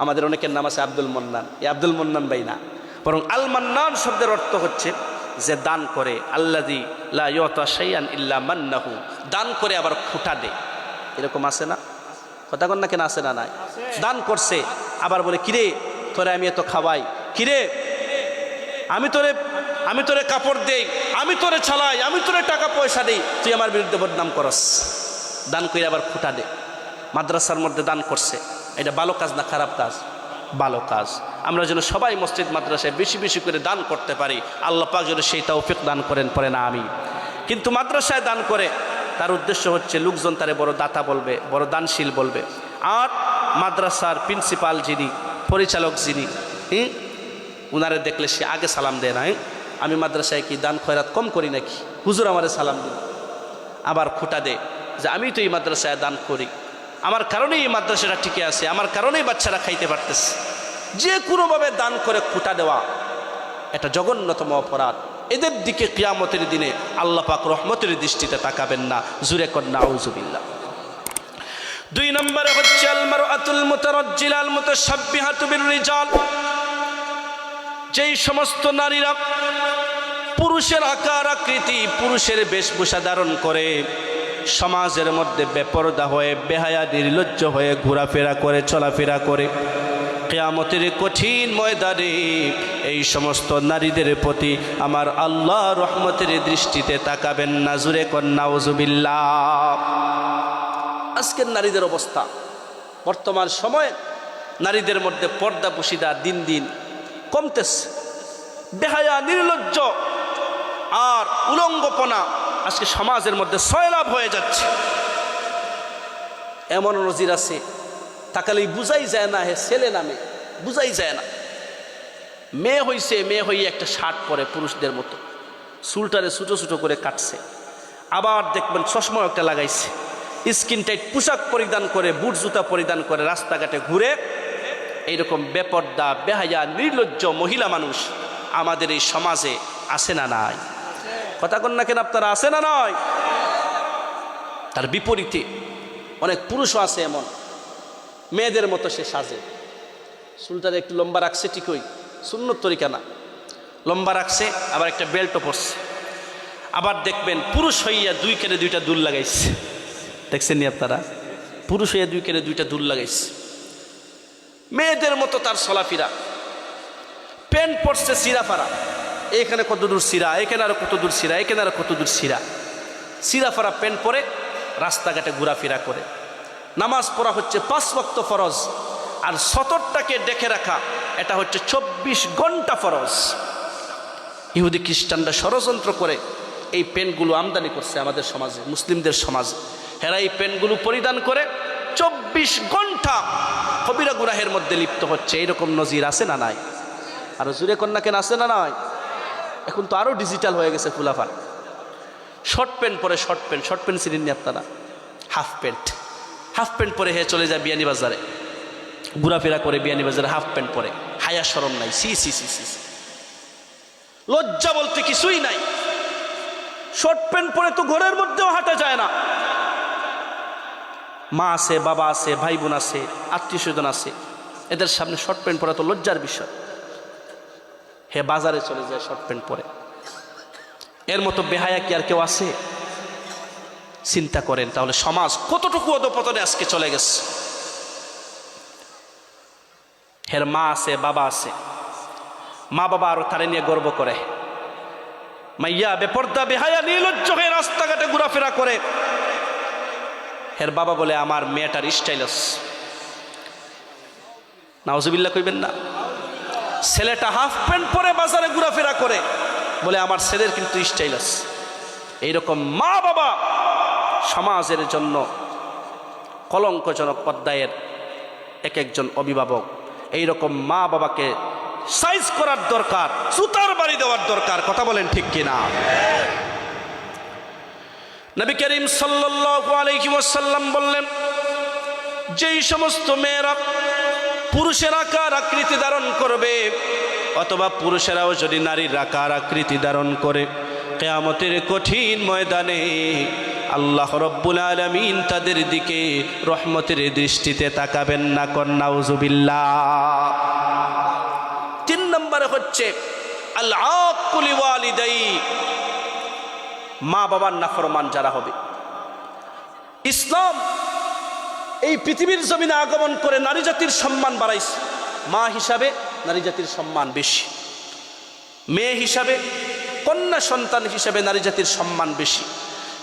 আমাদের অনেকের নাম আছে আব্দুল মান্নান। এই আব্দুল মান্নান ভাই না, বরং আল মান্নান শব্দের অর্থ হচ্ছে যে দান করে। আল্লাযী লা ইউতা শাইআন ইল্লা মান্নাহু, দান করে আবার খুঁটা দেয়। এরকম আছে না? কথা কন না, কেন আছে না? নাই। দান করছে আবার বলে কিরে তোরে আমি এত খাওয়াই, কিরে আমি তোরে কাপড় দেই, আমি তোরে চালাই, আমি তোরে টাকা পয়সা দেই, তুই আমার বিরুদ্ধে বদনাম করস। দান করে আবার খুঁটা দে। মাদ্রাসার মধ্যে দান করছে, এটা ভালো কাজ না খারাপ কাজ? ভালো কাজ। আমরা যেন সবাই মসজিদ মাদ্রাসায় বেশি বেশি করে দান করতে পারি, আল্লাহ পাক যেন সেই তৌফিক দান করেন, পরে না আমি। কিন্তু মাদ্রাসায় দান করে তার উদ্দেশ্য হচ্ছে লোকজন তারে বড় দাতা বলবে, বড় দানশীল বলবে। আর মাদ্রাসার প্রিন্সিপাল যিনি, পরিচালক যিনি, উনারে দেখলে সে আগে সালাম দেয় না। আমি মাদ্রাসায় কি দান খয়রাত কম করি নাকি? হুজুর আমারে সালাম দিন। আবার খুঁটা দে যে আমি তো এই মাদ্রাসায় দান করি, আমার কারণেই এই মাদ্রাসাটা টিকে আছে, আমার কারণেই বাচ্চারা খাইতে পারতেছে। যে কোনোভাবে দান করে খুঁটা দেওয়া এটা জঘন্যতম অপরাধ। এদের দিকে কিয়ামতের দিনে আল্লাহ পাক রহমতের দৃষ্টিতে তাকাবেন না। জুরে কর নাউজুবিল্লাহ। দুই নম্বরে হচ্ছে আল মারআতুল মুতারাজ্জিলা আল মুতাশাব্বিহাতু বিররিজাল। যেই সমস্ত নারীরা পুরুষের আকার আকৃতি, পুরুষের বেশভূষা ধারণ করে সমাজের মধ্যে বেপরদা হয়ে, বেহায়া নির্লজ্জ হয়ে ঘোরাফেরা করে, চলাফেরা করে, কিয়ামতের কঠিন ময়দানে এই সমস্ত নারীদের প্রতি আমার আল্লাহ রহমতের দৃষ্টিতে তাকাবেন না। জুরে কর নাউজুবিল্লাহ। আজকের নারীদের অবস্থা, বর্তমান সময়ে নারীদের মধ্যে পর্দা পুশিদা দিন দিন কমতেছে। বেহায়া, নির্লজ্জ আর উলঙ্গপনা আজকে সমাজের মধ্যে সয়লাভ হয়ে যাচ্ছে। এমন নজির আছে, তাকালেই বুঝাই যায় না হে ছেলে নামে, বুঝাই যায় না। মেয়ে হইছে, মেয়ে হইয়ে একটা শার্ট পরে পুরুষদের মতো, চুলটারে ছোটো ছোটো করে কাটছে, আবার দেখবেন চশমাও একটা লাগাইছে, স্কিন টাইট পোশাক পরিধান করে, বুট জুতা পরিধান করে রাস্তাঘাটে ঘুরে। এইরকম বেপর্দা, বেহায়া, নির্লজ্জ মহিলা মানুষ আমাদের এই সমাজে আছে না নাই? কথা কন না কেন আপনারা, আছে না নয়? তার বিপরীতে অনেক পুরুষও আছে এমন, মেয়েদের মতো সে সাজে, চুলটারে একটু লম্বা রাখছে, ঠিকই সুন্নত তরিকা না, লম্বা রাখছে, আবার একটা বেল্টও পরছে। আবার দেখবেন পুরুষ হইয়া দুই কেড়ে দুইটা দুল লাগাইছে, দেখছেন নি আপনারা? পুরুষ হইয়া দুই কেড়ে দুইটা দুল লাগাইছে, মেয়েদের মতো তার চলাফেরা। প্যান্ট পরছে সিরাফারা, এখানে কত দূর সিরা, এখানে আরো কত দূর সিরা, এখানে আরো কত দূর সিরা, সিরাফারা প্যান্ট পরে রাস্তাঘাটে ঘোরাফেরা করে। নামাজ পড়া হচ্ছে 5 ওয়াক্ত ফরজ, আর সতরটাকে ডেকে রাখা এটা হচ্ছে 24 ঘন্টা ফরজ। ইহুদি খ্রিস্টানরা ষড়যন্ত্র করে এই প্যান্টগুলো আমদানি করছে আমাদের সমাজে, মুসলিমদের সমাজে। হেরা এই প্যান্টগুলো পরিধান করে 24 ঘন্টা কবিরা গুনাহের মধ্যে লিপ্ত হচ্ছে। এইরকম নজির আছে না নাই? আরো জুড়ে কন্যা কেন আছে না নাই? এখন তো আরো ডিজিটাল হয়ে গেছে ফুলাফার। শর্ট প্যান্ট পরে, শর্ট প্যান্ট চিনেন নি আপনারা? হাফ প্যান্ট পরে হে চলে যায় বিয়ানী বাজারে, ঘোরাফেরা করে বিয়ানী বাজারে হাফ প্যান্ট পরে। হায়া শরম নাই? সি সি সি সি, লজ্জা বলতে কিছুই নাই। শর্ট প্যান্ট পরে তো ঘরের মধ্যেও হাঁটা যায় না। মা আছে, বাবা আছে, ভাই বোন আছে, আত্মীয় স্বজন আছে, এদের সামনে শর্ট প্যান্ট পরা তো লজ্জার বিষয়। হে বাজারে চলে যায় শর্ট প্যান্ট পরে। এর মতো বেহায়া কি আর কেউ আছে? চিন্তা করেন তাহলে সমাজ কতটুকু অধপতনে আজকে চলে গেছে। হের মা আছে, বাবা আছে। মা বাবা আরো তারে নিয়ে গর্ব করে। মাইয়া বেপর্দা বেহায়া নির্লজ্জ হয়ে রাস্তাঘাটে ঘোরাফেরা করে। হের বাবা বলে আমার মেয়েটার স্টাইলস। নাউজুবিল্লাহ কইবেন না। ছেলেটা হাফ প্যান্ট পরে বাজারে ঘোরাফেরা করে, বলে আমার ছেলের কিন্তু স্টাইলস। এইরকম মা বাবা সমাজের জন্য কলঙ্কজনক পর্যায়ের এক একজন অভিভাবক। এইরকম মা বাবাকে সাইজ করার দরকার, জুতার বাড়ি দেওয়ার দরকার। কথা বলেন ঠিক কিনা? নবী করিম সাল্লাল্লাহু আলাইহি ওয়াসাল্লাম বললেন, যেই সমস্ত মেয়েরা পুরুষের আকার আকৃতি ধারণ করবে, অথবা পুরুষেরাও যদি নারীর আকার আকৃতি ধারণ করে, কিয়ামতের কঠিন ময়দানে আল্লাহ রব্বুল আলামিন তাদের দিকে রহমতের দৃষ্টিতে তাকাবেন না। নাউজুবিল্লাহ। 3 নম্বরে হচ্ছে আল আকুল ওয়ালিদাই, মা বাবার নাফরমান যারা হবে। ইসলাম এই পৃথিবীর জমিনে আগমন করে নারী জাতির সম্মান বাড়াইছে। মা হিসাবে নারী জাতির সম্মান বেশি, মেয়ে হিসাবে, কন্যা সন্তান হিসাবে নারী জাতির সম্মান বেশি,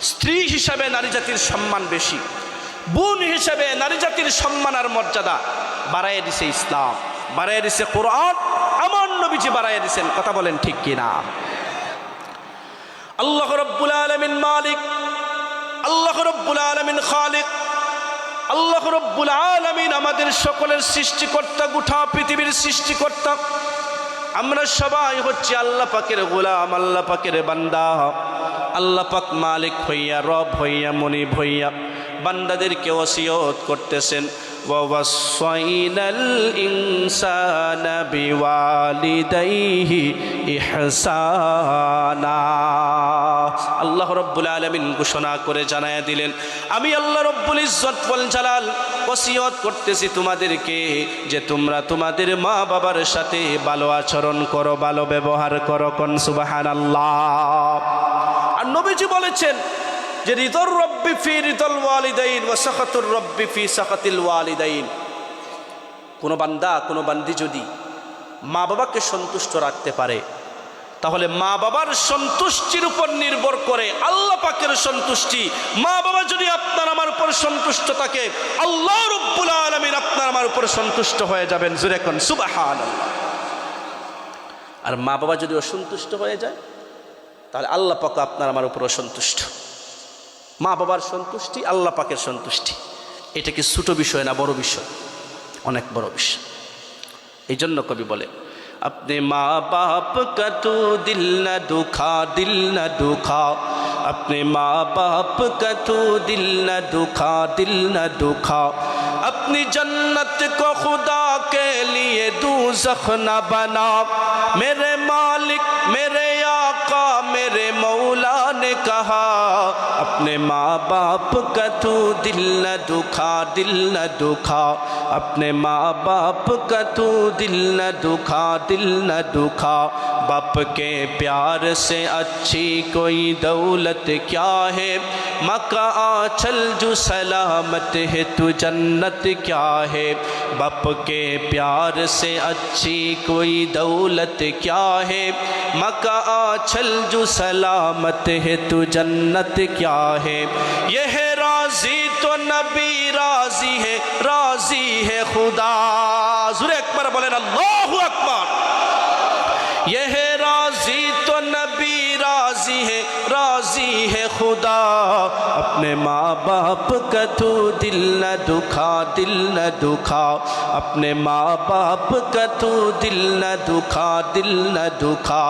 স্ত্রী হিসাবে নারী জাতির সম্মান বেশি, বোন হিসাবে নারী জাতির সম্মান আর মর্যাদা বাড়াইয়া দিছে ইসলাম, বাড়াইয়া দিছে কোরআন, আমার নবীজি বাড়াইয়া দিছেন। কথা বলেন ঠিক কিনা? আল্লাহ রব্বুল আলামিন মালিক, আল্লাহ রব্বুল আলামিন খালিক, আল্লাহ রব্বুল আলামিন আমাদের সকলের সৃষ্টিকর্তা, গোটা পৃথিবীর সৃষ্টিকর্তা। আমরা সবাই হচ্ছে আল্লাহ পাকের গোলাম, আল্লাহ পাকের বান্দা। আল্লাহ পাক মালিক হইয়া, রব হইয়া, মনিব হইয়া বান্দাদেরকে ওসিয়ত করতেছেন, ওয়াসাইনাল ইনসানা বিওয়ালিদাইহি ইহসানা। আল্লাহ রব্বুল আলামিন ঘোষণা করে জানায়া দিলেন, আমি আল্লাহ রব্বুল ইজ্জত ওয়াল জালাল ওসিয়ত করতেছি তোমাদেরকে যে তোমরা তোমাদের মা বাবার সাথে ভালো আচরণ করো, ভালো ব্যবহার করো। কোন সুবহানাল্লাহ। আর নবীজি বলেছেন যে রিদর রব্বি ফি রিদল ওয়ালিদাইন ওয়া সাখাতুর রব্বি ফি সাখাতিল ওয়ালিদাইন। কোনো বান্দা, কোনো বান্দি যদি মা বাবাকে সন্তুষ্ট রাখতে পারে, তাহলে মা বাবার সন্তুষ্টির উপর নির্ভর করে আল্লাহ পাকের সন্তুষ্টি। মা বাবা যদি আপনার আমার উপর সন্তুষ্ট থাকে, আল্লাহ রব্বুল আলামিন আপনার আমার উপর সন্তুষ্ট হয়ে যাবেন। জোরে কোন সুবহানাল্লাহ। আর মা বাবা যদি অসন্তুষ্ট হয়ে যায়, তাহলে আল্লাহ পাক আপনার আমার উপর অসন্তুষ্ট। মা বাবার সন্তুষ্টি, আল্লাহ পাকের সন্তুষ্টি, এটা কি ছোট বিষয় না, বড় বিষয়, অনেক বড় বিষয়। এই জন্য কবি বলে, अपने माँ बाप का तू दिल न दुखा, दिल न दुखा, अपने माँ बाप का तू दिल न दुखा, दिल न दुखा, अपनी जन्नत को खुदा के लिए दोज़ख न बना। मेरे मालिक, मेरे आका, मेरे मौला ने कहा, अपने माँ बाप का तू दिल न दुखा, दिल न दुखा, अपने माँ बाप का तू दिल न दुखा, दिल न दुखा। बाप के प्यार से अच्छी कोई दौलत क्या है, माँ का आंचल जो सलामत है तू जन्नत क्या है। बाप के प्यार से अच्छी कोई दौलत क्या है, माँ का आंचल जो सलामत है तू जन्नत क्या है। यह है राजी तो नबी राजी है, राजी है खुदा। ज़ुरे अकबर बोलें अल्लाहु अकबर। यह है राजी तो नबी राजी है, राजी है खुदा। अपने माँ बाप का तू दिल न दुखा, दिल न दुखा, अपने माँ बाप का तू दिल न दुखा, दिल न दुखा।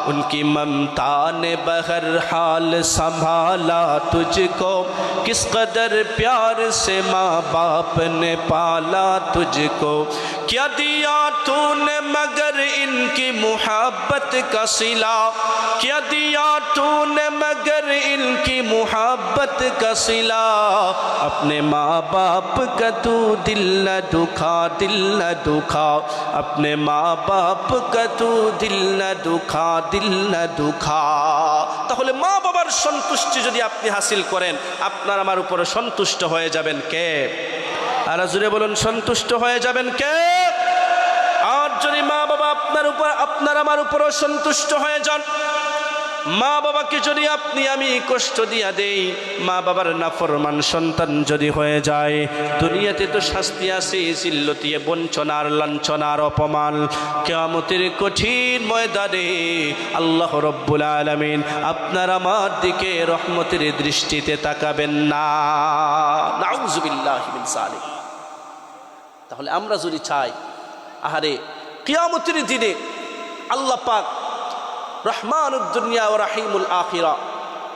उनकी ममता ने बहर हाल संभाला तुझको, किस कदर प्यार से माँ बाप ने पाला तुझको। क्या दिया तूने मगर इनकी मोहब्बत का सिला, क्या दिया तूने मगर इनकी मोहब्बत का सिला। अपने माँ बाप का तू दिल न दुखा, दिल न दुखा, अपने माँ बाप का तू दिल न दुखा, दिल न दुखा। তাহলে মা বাবার সন্তুষ্টি যদি আপনি হাসিল করেন, আপনার আমার উপরে সন্তুষ্ট হয়ে যাবেন কে? আর জোরে বলুন, সন্তুষ্ট হয়ে যাবেন কে? আপনার আমার উপরও সন্তুষ্ট হয়ে যান। মা বাবাকে যদি আমি কষ্ট দিয়া দেই, মা বাবার নাফরমান সন্তান যদি হয়ে যায়, দুনিয়াতে তো শাস্তি আছে, জিল্লতিয়ে বঞ্চনার লাঞ্ছনার অপমান। কিয়ামতের কঠিন ময়দানে আল্লাহ রব্বুল আলামিন আপনার আমার দিকে রহমতের দৃষ্টিতে তাকাবেন না। নাউযুবিল্লাহি মিন যালিক। তাহলে আমরা যদি চাই, আহারে কিয়ামতের দিনে আল্লাহ পাক রহমানুদ দুনিয়া ও রাহিমুল আখিরা,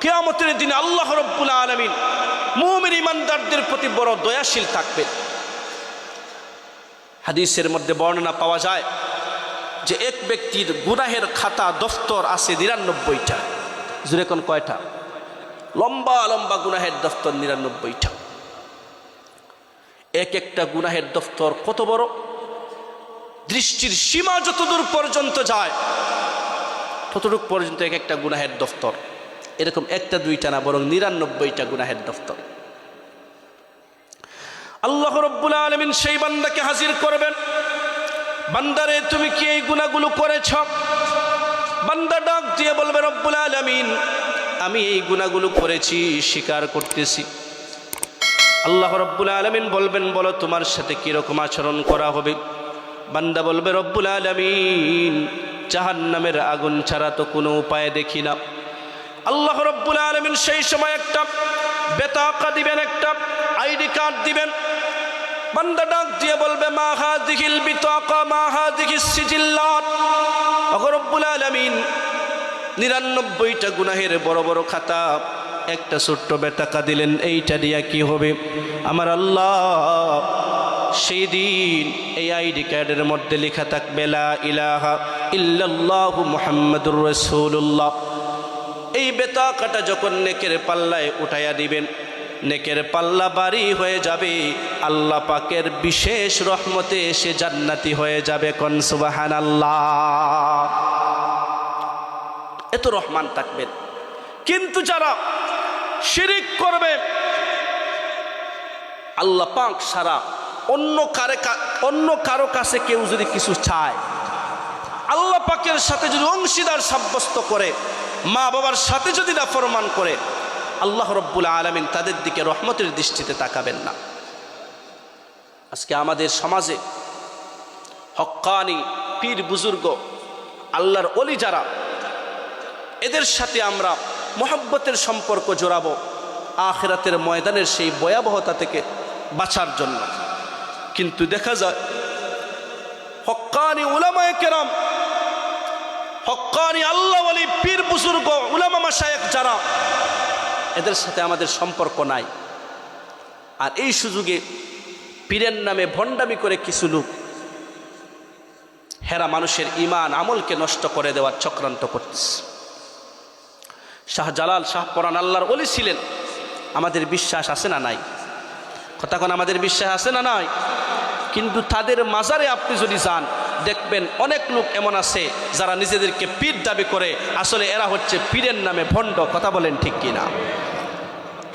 কিয়ামতের দিনে আল্লাহ রব্বুল আলামিন মুমিন ইমানদারদের প্রতি বড় দয়াশীল থাকবেন। হাদিসের মধ্যে বর্ণনা পাওয়া যায় যে এক ব্যক্তির গুনাহের খাতা দফতর আছে ৯৯টা। জুড়ে কোন কয়টা? লম্বা লম্বা গুনাহের দফতর ৯৯টা। এক একটা গুনাহের দফতর কত বড়? দৃষ্টির সীমা যতদূর পর্যন্ত যায় ততটুকু পর্যন্ত এক একটা গুনাহের দফতর। এরকম একটা দুইটা না, বরং ৯৯টা গুনাহের দফতর। আল্লাহ রব্বুল আলামিন সেই বান্দাকে হাজির করবেন, বান্দারে তুমি কি এই গুনাহগুলো করেছ? বান্দা ডাক দিয়ে বলবে, রব্বুল আলামিন আমি এই গুনাহগুলো করেছি, স্বীকার করতেছি। আল্লাহ রব্বুল আলামিন বলবেন, বলো তোমার সাথে কিরকম আচরণ করা হবে? বান্দা বলবে, রব্বুল আলামিন জাহান্নামের আগুন ছাড়া তো কোনো উপায় দেখি না। আল্লাহ রব্বুল আলামিন সেই সময় একটা বেতাকা দিবেন, একটা আইডি কার্ড দিবেন। বান্দা ডাক দিয়ে বলবে, মা হাযিহিল বিতাকা মা হাযিহিস সিজিল্লাত। ওগো রব্বুল আলামিন ৯৯টা গুনাহের বড় বড় খাতা, একটা ছোট্ট বেতাকা দিলেন, এইটা দিয়া কি হবে? আমার আল্লাহ সেই দিন এই আইডি কার্ডের মধ্যে লেখা থাকবে লা ইলাহা ইল্লাল্লাহু মুহাম্মাদুর রাসূলুল্লাহ। এই বেতাকাটা যখন নেকের পাল্লায় উঠাইয়া দিবেন, নেকের পাল্লা বাড়ি হয়ে যাবে, আল্লাহ পাকের বিশেষ রহমতে সে জান্নাতি হয়ে যাবে। কোন সুবহানাল্লাহ। এত রহমান থাকবেন। কিন্তু যারা শিরিক করবে, আল্লাহ পাক সারা অন্য কারো কাছে কেউ যদি কিছু চায়, আল্লাহ পাকের সাথে যদি অংশীদার সাব্যস্ত করে, মা বাবার সাথে যদি নাফরমান করে, আল্লাহ রব্বুল আলামিন তাদের দিকে রহমতের দৃষ্টিতে তাকাবেন না। আজকে আমাদের সমাজে হক্কানি পীর বুজুর্গ, আল্লাহর ওলি যারা, এদের সাথে আমরা মহব্বতের সম্পর্ক জোড়াবো আখিরাতের ময়দানের সেই ভয়াবহতা থেকে বাঁচার জন্য। কিন্তু দেখা যায় হক্কানি উলামায়ে কেরাম, হক্কানি আল্লাহ ওলি পীর বুজুর্গ উলামা মাশায়েখ যারা, এদের সাথে আমাদের সম্পর্ক নাই। আর এই সুযোগে পীরের নামে ভণ্ডামি করে কিছু লোক, হেরা মানুষের ঈমান আমলকে নষ্ট করে দেওয়ার চক্রান্ত করতেছে। শাহজালাল শাহপরান আল্লাহর ওলি ছিলেন, আমাদের বিশ্বাস আছে না নাই? কথা কোন আমাদের বিশ্বাস আছে না নাই? কিন্তু তাদের মাজারে আপনি যদি যান, দেখবেন অনেক লোক এমন আছে যারা নিজেদেরকে পীর দাবি করে, আসলে এরা হচ্ছে পীরের নামে ভণ্ড। কথা বলেন ঠিক কিনা?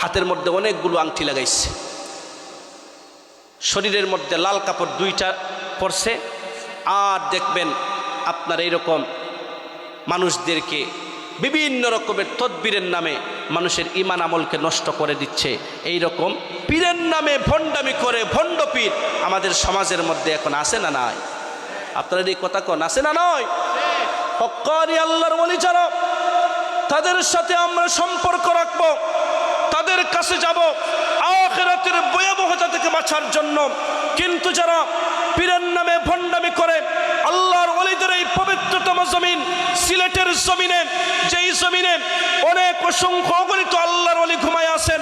হাতের মধ্যে অনেকগুলো আংটি লাগাইছে, শরীরের মধ্যে লাল কাপড় 2টা পরছে, আর দেখবেন আপনার এইরকম মানুষদেরকে বিভিন্ন রকমের তদবিরের নামে মানুষের ঈমান আমলকে নষ্ট করে দিচ্ছে। এই রকম পীরের নামে ভণ্ডামি করে ভণ্ড পীর আমাদের সমাজের মধ্যে এখন আছে না নাই? আপনারা এই কথা কোন আছে না নয়? হক্কানি আল্লাহর ওলি যারা, তাদের সাথে আমরা সম্পর্ক রাখবো, তাদের কাছে যাব আখিরাতের ভয়াবহতা থেকে বাঁচার জন্য। কিন্তু যারা পীরের নামে ভণ্ডামি করে, আল্লাহর ওলিদের এই পবিত্রতম জমিন সিলেটের জমিনে, যেই জমিনে অনেক অসংখ্য অগণিত আল্লাহর ওলি ঘুমায় আছেন,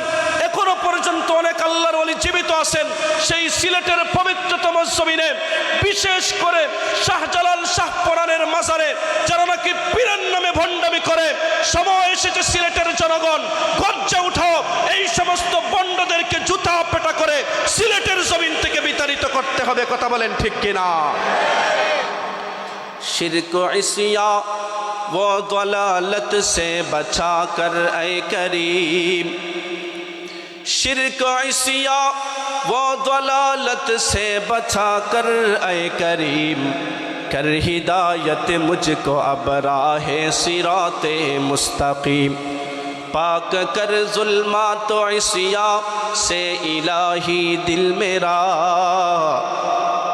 এখনো পর্যন্ত অনেক আল্লাহর ওলি জীবিত আছেন, সেই সিলেটের পবিত্রতম জমিনে বিশেষ করে শাহজালাল শাহপরানের মাজারে যারা নাকি পীরের নামে ভণ্ডামি করে, সময় এসেছে সিলেটের জনগণ গর্জে উঠাও, এই সমস্ত বন্ডদেরকে জুতা পেটা করে সিলেটের জমিন থেকে বিতাড়িত করতে হবে। কথা বলেন ঠিক কিনা? शिर्क इसिया वो दलालत से बचा कर ऐ करीम, शिर्क इसिया वो दलालत से बचा कर ऐ करीम, कर हिदायत मुझको अब राहे सिराते मुस्तकीम पाक कर जुल्मात इसिया से इलाही दिल मेरा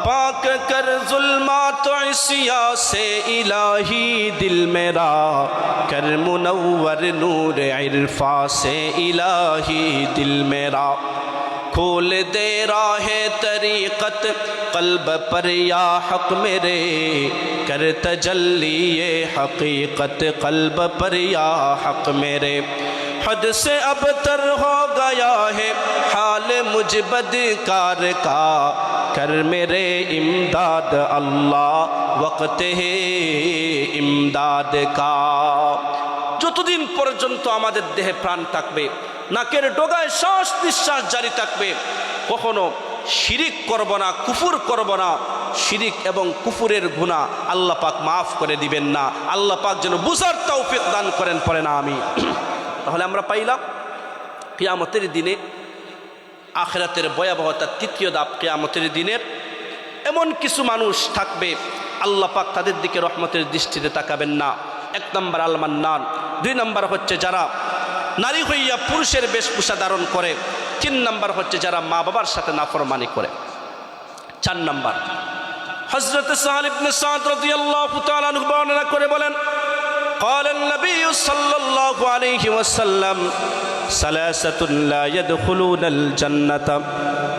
पाक कर जुल्मात इसिया से इलाही दिल मेरा कर मुनव्वर नूर इरफा से इलाही दिल मेरा खोल दे राहे तरीक़त क़ल्ब पर या हक़ मेरे कर तजल्ली ये हक़ीक़त क़ल्ब पर या हक़ मेरे हद से अबतर हो गया है हाल मुझ बदकार का कर मेरे इमदाद अल्लाह वक्त है इमदाद का যতদিন পর্যন্ত আমাদের দেহে প্রাণ থাকবে নাকের ডগায় শ্বাস নিঃশ্বাস জারি থাকবে কখনো শিরিক করব না কুফর করব না শিরিক এবং কুফরের গুনাহ আল্লাহ পাক মাফ করে দিবেন না আল্লাহ পাক যেন বুঝার তৌফিক দান করেন পড়ে না আমি তাহলে আমরা পাইলাম কিয়ামতের দিনে আখিরাতের ভয়াবহতার তৃতীয় ধাপ কিয়ামতের দিনের এমন কিছু মানুষ থাকবে আল্লাহ পাক তাদের দিকে রহমতের দৃষ্টিতে তাকাবেন না এক নম্বর আল মান্নান দুই নম্বর হচ্ছে যারা নারী হইয়া পুরুষের বেশভূষা ধারণ করে তিন নম্বর হচ্ছে যারা মা বাবার সাথে নাফরমানি করে চার নম্বর হযরত সাহল ইবনে সাদ রাদিয়াল্লাহু তাআলা আনহু বর্ণনা করে বলেন قال النبي صلى الله عليه وسلم ثلاثة لا يدخلون الجنة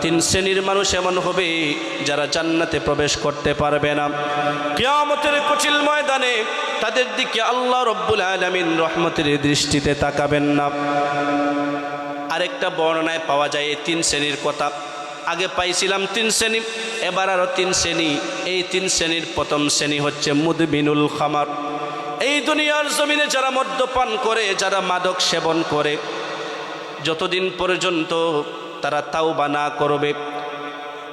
তিন শ্রেণীর মানুষ এমন হবে যারা জান্নাতে প্রবেশ করতে পারবে না কিয়ামতের কঠিন ময়দানে তাদের দিকে আল্লাহ রাব্বুল আলামিন রহমতের দৃষ্টিতে তাকাবেন না আরেকটা বর্ণনায় পাওয়া যায় এই তিন শ্রেণীর কথা আগে পাইছিলাম তিন শ্রেণী এবার আরো তিন শ্রেণী এই তিন শ্রেণীর প্রথম শ্রেণী হচ্ছে মুদবিনুল খামার এই দুনিয়ার জমিনে যারা মদ্যপান করে যারা মাদক সেবন করে যতদিন পর্যন্ত তারা তাওবা না করবে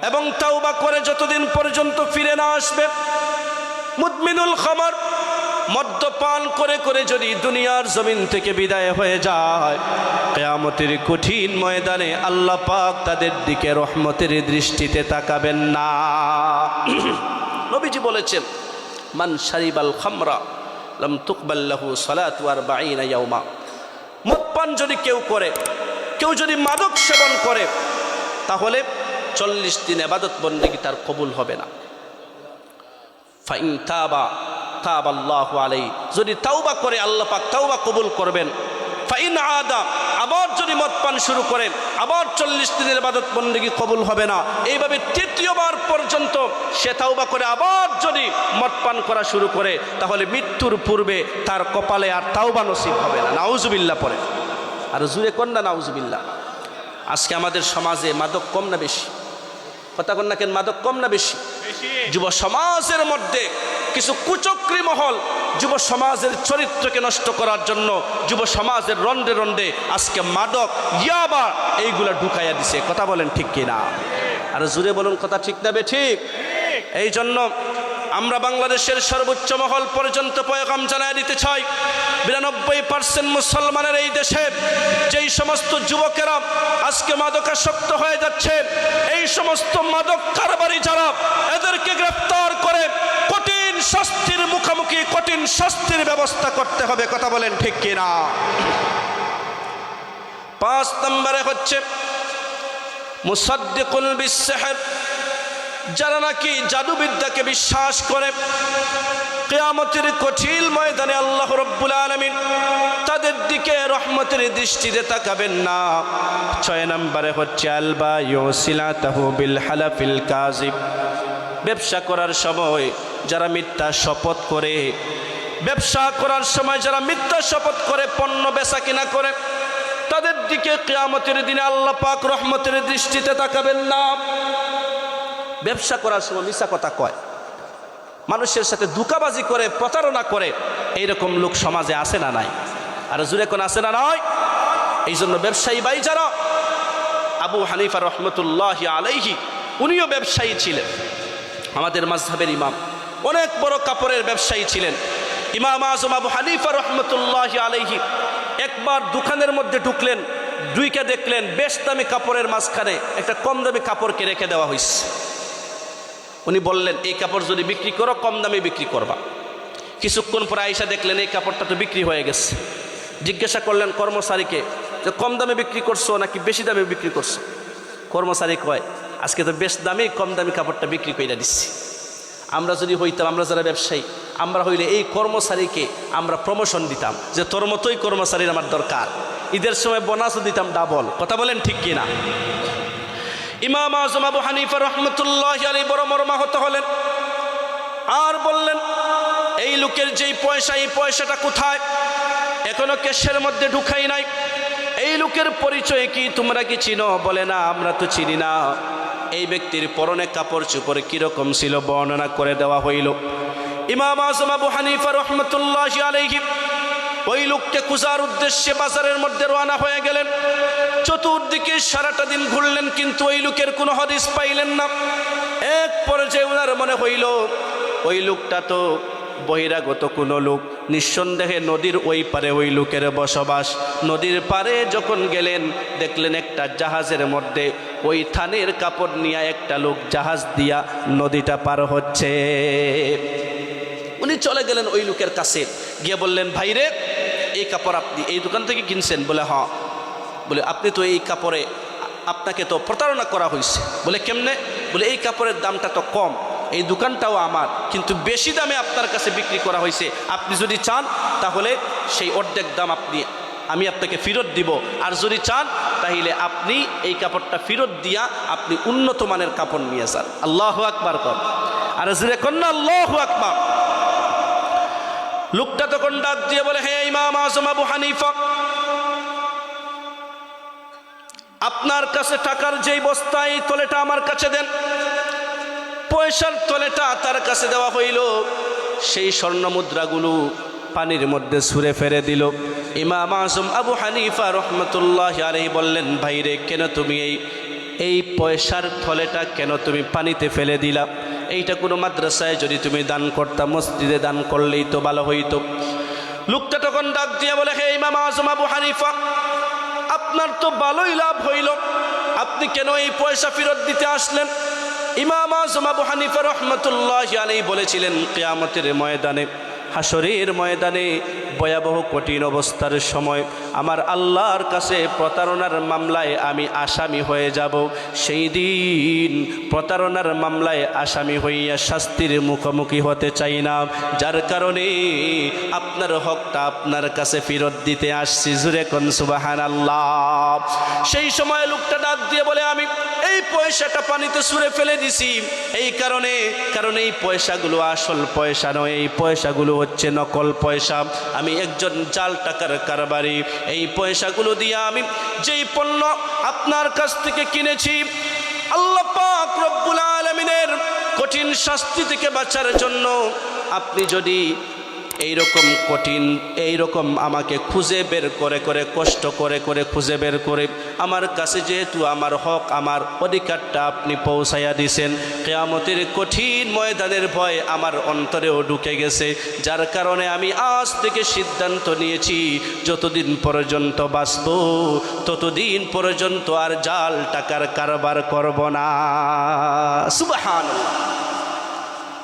এবং তাওবা করে যতদিন পর্যন্ত ফিরে না আসবে মুদমিনুল খামার মদ্যপান করে করে যদি দুনিয়ার জমিন থেকে বিদায় হয়ে যায় কিয়ামতের কঠিন ময়দানে আল্লাহ পাক তাদের দিকে রহমতের দৃষ্টিতে তাকাবেন না নবীজি বলেছেন মান শারিবাল খামরা লাম তুকবাল লাহু সালাতু 40 ইয়াওমা মদপান যদি কেউ করে কেউ যদি মাদক সেবন করে তাহলে 40 দিন ইবাদত বندگی তার কবুল হবে না ফাইন তাবা তাবাল্লাহু আলাইহি যদি তাওবা করে আল্লাহ পাক তাওবা কবুল করবেন ফাইন আদা আবার যদি মদপান শুরু করে আবার 40 দিনের ইবাদত বندگی কবুল হবে না এইভাবে তৃতীয়বার পর্যন্ত সে তাওবা করে আবার যদি মদপান করা শুরু করে তাহলে মৃত্যুর পূর্বে তার কপালে আর তাওবা নসিব হবে না নাউজুবিল্লাহ পড়ে আর জুরে কোন না নাউজুবিল্লাহ আজকে আমাদের সমাজে মাদক কম না বেশি কথা কোন না কেন মাদক কম না বেশি যুব সমাজের মধ্যে কিছু কুচক্রী মহল যুব সমাজের চরিত্রকে নষ্ট করার জন্য যুব সমাজের রন্ডে রন্ডে আজকে মাদক ইয়াবা এইগুলা ঢুকাইয়া দিছে কথা বলেন ঠিক কিনা আর জুড়ে বলুন কথা ঠিক না বে ঠিক এই জন্য আমরা বাংলাদেশের সর্বোচ্চ মহল পর্যন্ত পয়গাম জানায় দিতে চাই 92% মুসলমানের এই দেশে যেই সমস্ত যুবকেরা আজকে মাদকাসক্ত হয়ে যাচ্ছে এই সমস্ত মাদক কারবারি যারা এদেরকে গ্রেফতার করে কঠিন শাস্তির মুখোমুখি কঠিন শাস্তির ব্যবস্থা করতে হবে কথা বলেন ঠিক কিনা 5 নম্বরে হচ্ছে মুসাদ্দিকুল বিসসিহর যারা নাকি জাদুবিদ্যাকে বিশ্বাস করে কিয়ামতের কঠিন ময়দানে আল্লাহ রাব্বুল আলামিন তাদের দিকে রহমতের দৃষ্টিতে তাকাবেন না 6 নম্বরে হচ্ছে আলবা ইউসিলাতাহু বিল হালাফিল কাযিব ব্যবসা করার সময় যারা মিথ্যা শপথ করে ব্যবসা করার সময় যারা মিথ্যা শপথ করে পণ্য বেচা কিনা করে তাদের দিকে কিয়ামতের দিনে আল্লাহ পাক রহমতের দৃষ্টিতে তাকাবেন না ব্যবসা করার সময় মিথ্যা কথা কয় মানুষের সাথে ধোঁকাবাজি করে প্রতারণা করে এইরকম লোক সমাজে আছে না নাই আর জুড়ে কোন আছে না নয় এই জন্য ব্যবসায়ী ভাই যারা আবু হানিফা রহমতুল্লাহি আলাইহি উনিও ব্যবসায়ী ছিলেন আমাদের মাযহাবের ইমাম অনেক বড় কাপড়ের ব্যবসায়ী ছিলেন ইমাম আযম আবু হানিফা রহমতুল্লাহি আলাইহি একবার দোকানের মধ্যে ঢুকলেন দুইকে দেখলেন বেশ দামি কাপড়ের মাঝখানে একটা কম দামি কাপড়কে রেখে দেওয়া হয়েছে উনি বললেন এই কাপড় যদি বিক্রি করো কম দামে বিক্রি করবা। কিছুক্ষণ পরে আইসা দেখলেন এই কাপড়টা তো বিক্রি হয়ে গেছে। জিজ্ঞাসা করলেন কর্মচারীকে যে কম দামে বিক্রি করছো নাকি বেশি দামে বিক্রি করছো? কর্মচারী কয় আজকে তো বেশ দামে কম দামি কাপড়টা বিক্রি করে দিচ্ছি। আমরা যদি হইতাম, আমরা যারা ব্যবসায়ী, আমরা হইলে এই কর্মচারীকে আমরা প্রমোশন দিতাম যে তোর মতোই কর্মচারীর আমার দরকার। ঈদের সময় বোনাসও দিতাম ডাবল। কথা বলেন ঠিক কিনা? ইমাম আজম আবু হানিফা রহমতুল্লাহি আলাইহি বড় মর্মাহত হলেন আর বললেন এই লোকের যেই পয়সা, এই পয়সাটা কোথায়? এখনো কেশের মধ্যে ঢুকাই নাই। এই লোকের পরিচয় কি, তোমরা কি চিনো? বলে না, আমরা তো চিনি না। এই ব্যক্তির পরনে কাপড় চোপড় কিরকম ছিল বর্ণনা করে দেওয়া হইল। ইমাম আজম আবু হানিফা রহমতুল্লাহি আলাইহি ওই লোককে খোঁজার উদ্দেশ্যে বাজারের মধ্যে রওনা হয়ে গেলেন। চতুর্দিকে সারাটা দিন ঘুরলেন, কিন্তু ওই লোকের কোনো হদিস পাইলেন না। এক পর্যায়ে ওনার মনে হইল ওই লোকটা তো বহিরাগত কোনো লোক, নিঃসন্দেহে নদীর ওই পারে ওই লোকের বসবাস। নদীর পারে যখন গেলেন দেখলেন একটা জাহাজের মধ্যে ওই থানের কাপড় নিয়ে একটা লোক জাহাজ দিয়া নদীটা পার হচ্ছে। উনি চলে গেলেন ওই লোকের কাছে, গিয়ে বললেন ভাইরে এই কাপড় আপনি এই দোকান থেকে কিনছেন? বলে হ্যাঁ। বলে আপনি তো এই কাপড়ে, আপনাকে তো প্রতারণা করা হয়েছে। বলে কেমনে? বলে এই কাপড়ের দামটা তো কম, এই দোকানটাও আমার, কিন্তু বেশি দামে আপনার কাছে বিক্রি করা হয়েছে। আপনি যদি চান তাহলে সেই অর্ধেক দাম আমি আপনাকে ফেরত দিব, আর যদি চান তাহলে আপনি এই কাপড়টা ফেরত দিয়া আপনি উন্নত মানের কাপড় নিয়ে যান। আল্লাহু আকবার কর, আর জোরে কর না আল্লাহু আকবার। লোকটা তখন ডাক দিয়ে বলে হে ইমাম আজম আবু হানিফা, আপনার কাছে টাকার যেই বস্তা, এই তলেটা আমার কাছে দেন। পয়সার তলেটা তার কাছে দেওয়া হইল। সেই স্বর্ণ মুদ্রাগুলো পানির মধ্যে ছুঁড়ে ফেলে দিল। ইমাম আজম আবু হানিফা রহমতুল্লাহি আলাইহি বললেন ভাইরে, কেন তুমি এই পয়সার থলেটা কেন তুমি পানিতে ফেলে দিলা? এইটা কোনো মাদ্রাসায় যদি তুমি দান করতা, মসজিদে দান করলেই তো ভালো হইতো। লোকটা তখন ডাক দিয়ে বলে হে ইমাম আজম আবু হানিফা, আপনার তো ভালোই লাভ হইল, আপনি কেন এই পয়সা ফেরত দিতে আসলেন? ইমাম আজম আবু হানিফা রহমতুল্লাহি আলাইহি বলেছিলেন কিয়ামতের ময়দানে, হাসরের ময়দানে ভয়াবহ কঠিন অবস্থার সময় আমার আল্লাহর কাছে প্রতারণার মামলায় আমি আসামি হয়ে যাব। সেই দিন প্রতারণার মামলায় আসামি হইয়া শাস্তির মুখোমুখি হতে চাই না, যার কারণে আপনার হকটা আপনার কাছে ফেরত দিতে আসছি। জুরে কোন সুবহানাল্লাহ। সেই সময় লোকটা ডাক দিয়ে বলে আমি এই পয়সাটা পানিতে ছুঁড়ে ফেলে দিছি এই কারণে, কারণ এই পয়সাগুলো আসল পয়সা নয়, এই পয়সাগুলো হচ্ছে নকল পয়সা। আমি একজন জাল টাকার কারবারি। এই পয়সাগুলো দিয়ে আমি যেই পণ্য আপনার কাছ থেকে কিনেছি, আল্লাহ পাক রব্বুল আলামিনের কঠিন শাস্তি থেকে বাঁচার জন্য আপনি যদি এইরকম আমাকে খুঁজে বের করে কষ্ট করে খুঁজে বের করে আমার কাছে যেহেতু আমার হক, আমার অধিকারটা আপনি পৌঁছাইয়া দিছেন, কিয়ামতের কঠিন ময়দানের ভয় আমার অন্তরেও ঢুকে গেছে, যার কারণে আমি আজ থেকে সিদ্ধান্ত নিয়েছি যতদিন পর্যন্ত বাঁচব ততদিন পর্যন্ত আর জাল টাকার কারবার করব না। সুবহানাল্লাহ।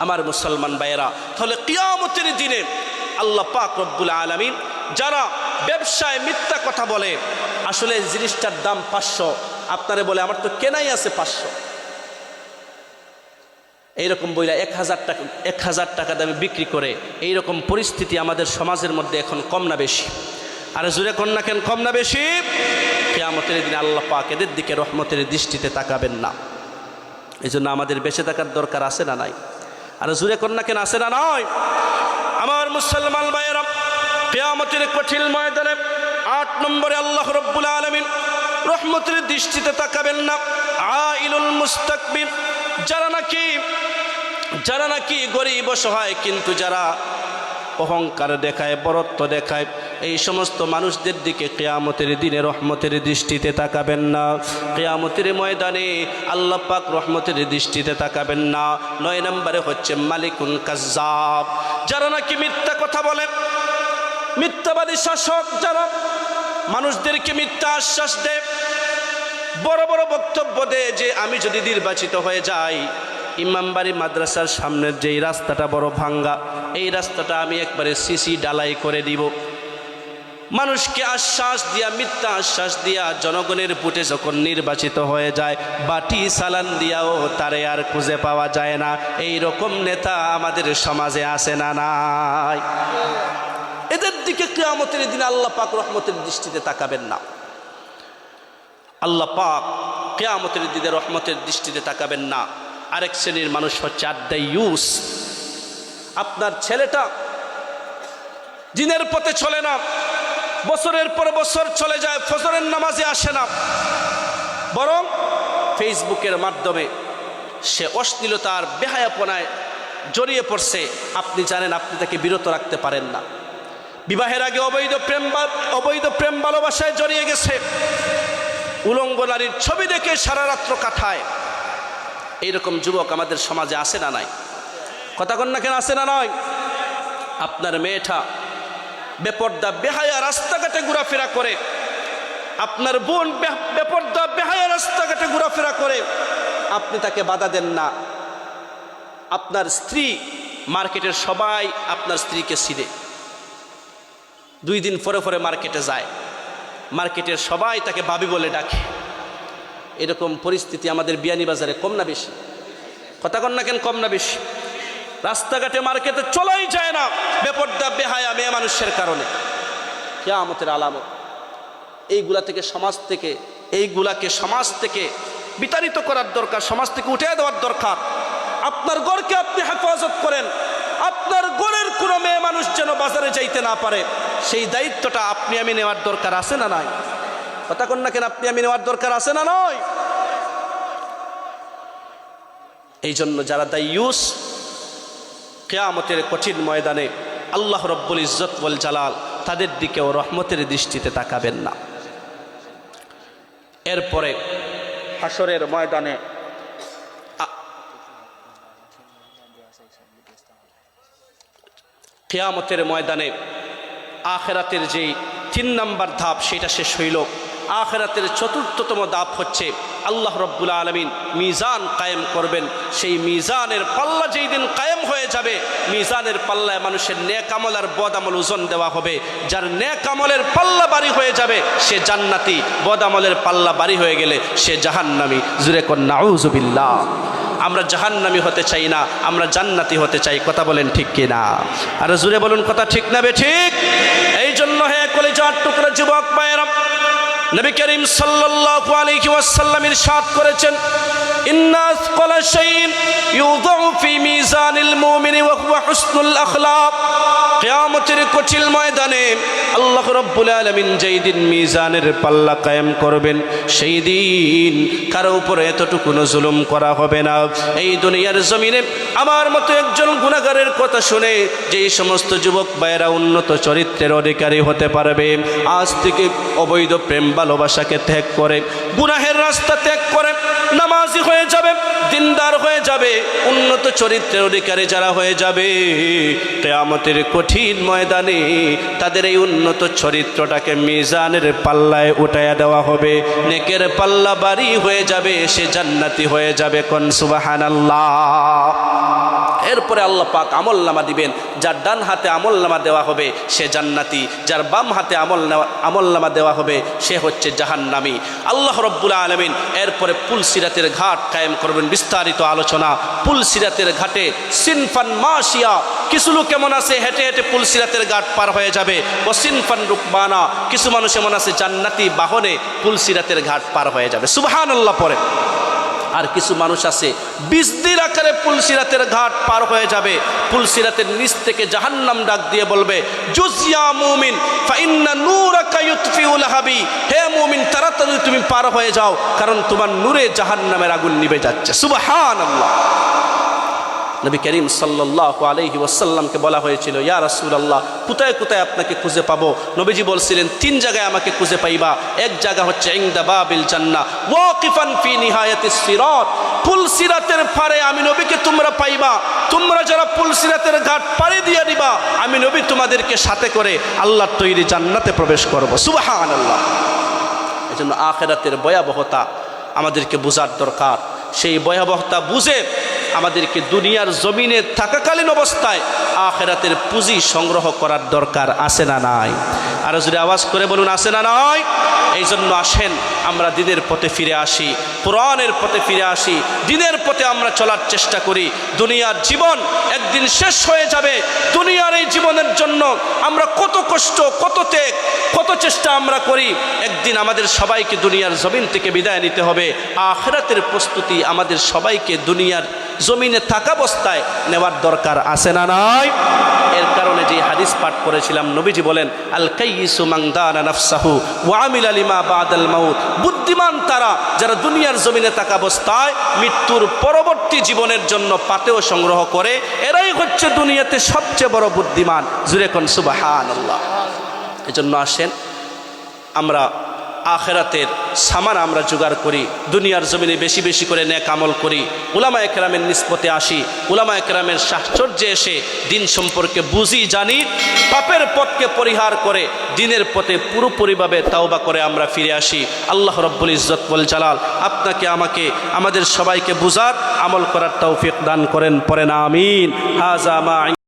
আমার মুসলমান ভাইয়েরা, তাহলে কিয়ামতের দিনে আল্লাহ পাক রব্বুল আলামিন যারা ব্যবসায় মিথ্যা কথা বলে, আসলে জিনিসটার দাম 500, আপনারে বলে আমার তো কেনাই আছে 500, এইরকম বইলা 1000 টাকা দামে বিক্রি করে, এইরকম পরিস্থিতি আমাদের সমাজের মধ্যে এখন কম না বেশি? আর জুড়ে কোন না কেন, কম না বেশি? কিয়ামতের দিনে আল্লাহ পাক এদের দিকে রহমতের দৃষ্টিতে তাকাবেন না। এই জন্য আমাদের বেঁচে থাকার দরকার আছে না নাই? আর জুড়ে কোন না কেন, আছে না নয়? আমার মুসলমান ভাইয়েরা, কিয়ামতের কঠিন ময়দানে 8 নম্বরে আল্লাহ রব্বুল আলামিন রহমতের দৃষ্টিতে তাকাবেন না। আইলুল মুস্তাকবির, যারা নাকি গরিব অসহায় কিন্তু যারা অহংকার দেখায়, বরত্ব দেখায়, এই সমস্ত মানুষদের দিকে কিয়ামতের দিনে রহমতের দৃষ্টিতে তাকাবেন না। কিয়ামতের ময়দানে আল্লাহ পাক রহমতের দৃষ্টিতে তাকাবেন না। 9 নম্বরে হচ্ছে মালিকুন কাজ্জাব, যারা নাকি মিথ্যা কথা বলে, মিথ্যাবাদী শাসক, যারা মানুষদেরকে মিথ্যা আশ্বাস দেয়, বড় বড় বক্তব্য দেয় যে আমি যদি নির্বাচিত হয়ে যাই ইমামবাড়ি মাদ্রাসার সামনের যেই রাস্তাটা বড় ভাঙ্গা, এই রাস্তাটা আমি একবারে সিসি ডালাই করে দিব। মানুষকে আশ্বাস দিয়া, মিথ্যা আশ্বাস দিয়া জনগণের ভোটে যখন নির্বাচিত হয়ে যায়, বাটি সালান দিয়াও তারে আর খুঁজে পাওয়া যায় না। এই রকম নেতা আমাদের সমাজে আছে না নাই? এদের দিকে কিয়ামতের দিন আল্লাহ পাক রহমতের দৃষ্টিতে তাকাবেন না। আল্লাহ পাক কিয়ামতের দিনে রহমতের দৃষ্টিতে তাকাবেন না। আরেক শ্রেণীর মানুষ হচ্ছে আদ-দাইয়ুস। আপনার ছেলেটা দিনের পথে চলে না, বছরের পর বছর চলে যায়, ফজরের নামাজে আসে না, বরং ফেসবুকের মাধ্যমে সে অশ্লীলতার বেহায়াপনায় জড়িয়ে পড়ছে। আপনি জানেন, আপনি তাকে বিরত রাখতে পারেন না। বিবাহের আগে অবৈধ প্রেম ভালোবাসায় জড়িয়ে গেছে, উলঙ্গ নারীর ছবি দেখে সারা রাত্র কাটায়। এইরকম যুবক আমাদের সমাজে আসে না নাই? কথা কন না কেন, আসে না নয়? আপনার মেয়েটা বেপর্দা বেহায়া রাস্তাঘাটে ঘোরাফেরা করে, আপনার বোন বেপর্দা বেহায়া রাস্তাঘাটে ঘোরাফেরা করে, আপনি তাকে বাধা দেন না। আপনার স্ত্রী, মার্কেটের সবাই আপনার স্ত্রীকে চিনে, 2 দিন পরে পরে মার্কেটে যায়, মার্কেটের সবাই তাকে ভাবি বলে ডাকে। এরকম পরিস্থিতি আমাদের বিয়ানীবাজারে কম না বেশি? কথা কন না কেন, কম না বেশি? রাস্তাঘাটে মার্কেটে চলাই যায় না বেপর্দা বেহায়া মেয়ে মানুষের কারণে। কিয়ামতের আলামত। এইগুলাকে সমাজ থেকে বিতাড়িত করার দরকার, সমাজ থেকে উঠে দেওয়ার দরকার। আপনার ঘরকে আপনি হেফাজত করেন, আপনার ঘরের কোনো মেয়ে মানুষ যেন বাজারে যাইতে না পারে, সেই দায়িত্বটা আপনি আমি নেওয়ার দরকার আছে না নাই? কথা কন না কেন, আপনি আমি নেওয়ার দরকার আছে না নয়? এই জন্য যারা দাইয়ুস, কিয়ামতের কঠিন ময়দানে আল্লাহ রব্বুল ইজ্জত ওয়াল জালাল তাদের দিকেও রহমতের দৃষ্টিতে তাকাবেন না। এরপরে হাসরের ময়দানে কিয়ামতের ময়দানে আখিরাতের যেই 3 নম্বর ধাপ সেটা শেষ হইল। আখিরাতের 4র্থতম ধাপ হচ্ছে আল্লাহ রব্বুল আলামিন মিজান কায়েম করবেন। সেই মিজানের পাল্লা যেই দিন কায়েম হয়ে যাবে, মিজানের পাল্লায় মানুষের নেক আমল আর বদ আমল ওজন দেওয়া হবে। যার নেক আমলের পাল্লা বাড়ি হয়ে যাবে সে জান্নাতি, বদ আমলের পাল্লা বাড়ি হয়ে গেলে সে জাহান্নামী। জুরে কোন নাউযুবিল্লাহ। আমরা জাহান্নামী হতে চাই না, আমরা জান্নাতি হতে চাই। কথা বলেন ঠিক কিনা? আর জুরে বলুন, কথা ঠিক না বে ঠিক? এই জন্য হে কলিজার টুকরা যুবক ভাইয়েরা, নবী করিম সাল্লাল্লাহু আলাইহি ওয়াসাল্লাম ইরশাদ করেছেন, ইন্না আসকালা শাইইন ইউযাউ ফি মিজানিল মুমিনি ওয়া হুয়া হুসনুল আখলাক। কিয়ামতের কঠিন ময়দানে আল্লাহ রাব্বুল আলামিন যেই দিন মিজানের পাল্লা কায়েম করবেন, সেই দিন কারো উপরে এতটুকু জুলুম করা হবে না। এই দুনিয়ার জমিনে আমার মতো একজন গুনাহগারের কথা শুনে যেই সমস্ত যুবক ভাইয়েরা উন্নত চরিত্রের অধিকারী হতে পারবে, আজ থেকে অবৈধ প্রেম ভালোবাসাকে ত্যাগ করে, গুনাহের রাস্তা ত্যাগ করে নামাজি হয়ে যাবে, দিনদার হয়ে যাবে, উন্নত চরিত্রের অধিকারী যারা হয়ে যাবে, কিয়ামতের কঠিন ময়দানে তাদের এই উন্নত চরিত্রটাকে মিজানের পাল্লায় উঠাইয়া দেওয়া হবে। নেকের পাল্লা বাড়ি হয়ে যাবে, সে জান্নাতি হয়ে যাবে। কোন সুবহানাল্লাহ। এরপরে আল্লাহ পাক আমলনামা দিবেন। যার ডান হাতে আমলনামা দেওয়া হবে সে জান্নাতি, যার বাম হাতে আমলনামা দেওয়া হবে সে হচ্ছে জাহান্নামী। আল্লাহ রব্বুল আলামিন এরপরে পুলসিরাতের ঘাট কায়েম করবেন। বিস্তারিত আলোচনা। পুলসিরাতের ঘাটে সিনফান মাশিয়া, কিছু লোক কেমন আছে হেঁটে হেঁটে পুলসিরাতের ঘাট পার হয়ে যাবে। ও সিনফান রুকবানা, কিছু মানুষ এমন আছে জান্নাতি বাহনে পুলসিরাতের ঘাট পার হয়ে যাবে। সুবহানাল্লাহ পরে। আর কিছু মানুষ আছে বিজদির আকারে পুলসিরাতের ঘাট পার হয়ে যাবে। পুলসিরাতের নিচ থেকে জাহান্নাম ডাক দিয়ে বলবে, জুজিয়া মুমিন ফাইন্না নূরাকা ইউতফিউল হাবি। হে মুমিন, তাড়াতাড়ি তুমি পার হয়ে যাও, কারণ তোমার নূরে জাহান্নামের আগুন নিভে যাচ্ছে। সুবহানাল্লাহ। নবী করিম সাল্লাল্লাহু আলাইহি ওয়াসাল্লামকে বলা হয়েছিল, ইয়া রাসূলুল্লাহ, কোথায় কোথায় আপনাকে খুঁজে পাবো? নবীজি বলছিলেন, 3 জায়গায় আমাকে খুঁজে পাইবা। এক জায়গা হচ্ছে ইনদা বাবিল জান্নাহ ওয়াকিফান ফি নিহায়াতিস সিরাত। পুলসিরাতের পারে আমি নবীকে তোমরা পাইবা। তোমরা যারা পুলসিরাতের ঘাট পাড়ি দিয়ে দিবা, আমি নবী তোমাদেরকে সাথে করে আল্লাহর তৈরি জান্নাতে প্রবেশ করব। সুবহানাল্লাহ। এজন্য আখিরাতের ভয়াবহতা আমাদেরকে বোঝার দরকার। সেই ভয়াবহতা বুঝে আমাদেরকে দুনিয়ার জমিনে থাকাকালীন অবস্থায় আখিরাতের পুঁজি সংগ্রহ করার দরকার আছে না নাই? আর যদি আওয়াজ করে বলুন আছে না নাই? এই জন্য আসেন আমরা দিনের পথে ফিরে আসি, কোরআনের পথে ফিরে আসি, দিনের পথে আমরা চলার চেষ্টা করি। দুনিয়ার জীবন একদিন শেষ হয়ে যাবে। দুনিয়ার এই জীবনের জন্য আমরা কত কষ্ট, কত ত্যাগ, কত চেষ্টা আমরা করি, একদিন আমাদের সবাইকে দুনিয়ার জমিন থেকে বিদায় নিতে হবে। আখিরাতের প্রস্তুতি আমাদের সবাইকে দুনিয়ার জমিনে থাকা অবস্থায় নেওয়ার দরকার আছে না নাই? এর কারণে যে হাদিস পাঠ করেছিলাম, নবীজি বলেন আল কাইয়িসু মান দানা নাফসাহু ওয়া আমিলা লিমা বাদাল মাউত। বুদ্ধিমান তারা যারা দুনিয়ার জমিনে থাকা অবস্থায় মৃত্যুর পরবর্তী জীবনের জন্য পাতেও সংগ্রহ করে, এরাই হচ্ছে দুনিয়াতে সবচেয়ে বড় বুদ্ধিমান। জুরে কোন সুবহানাল্লাহ। এজন্য আসেন আমরা আখিরাতের সামান আমরা জোগাড় করি, দুনিয়ার জমিনে বেশি বেশি করে নেক আমল করি, উলামায়ে কেরামের নিসবতে আসি, উলামায়ে কেরামের সাহচর্যে এসে দিন সম্পর্কে বুঝি, জানি, পাপের পথকে পরিহার করে দিনের পথে পুরোপুরিভাবে তাওবা করে আমরা ফিরে আসি। আল্লাহ রব্বুল ইজ্জত ওয়াল জালাল আপনাকে, আমাকে, আমাদের সবাইকে বুঝার, আমল করার তৌফিক দান করেন। পড়েন আমিন। হাযা মা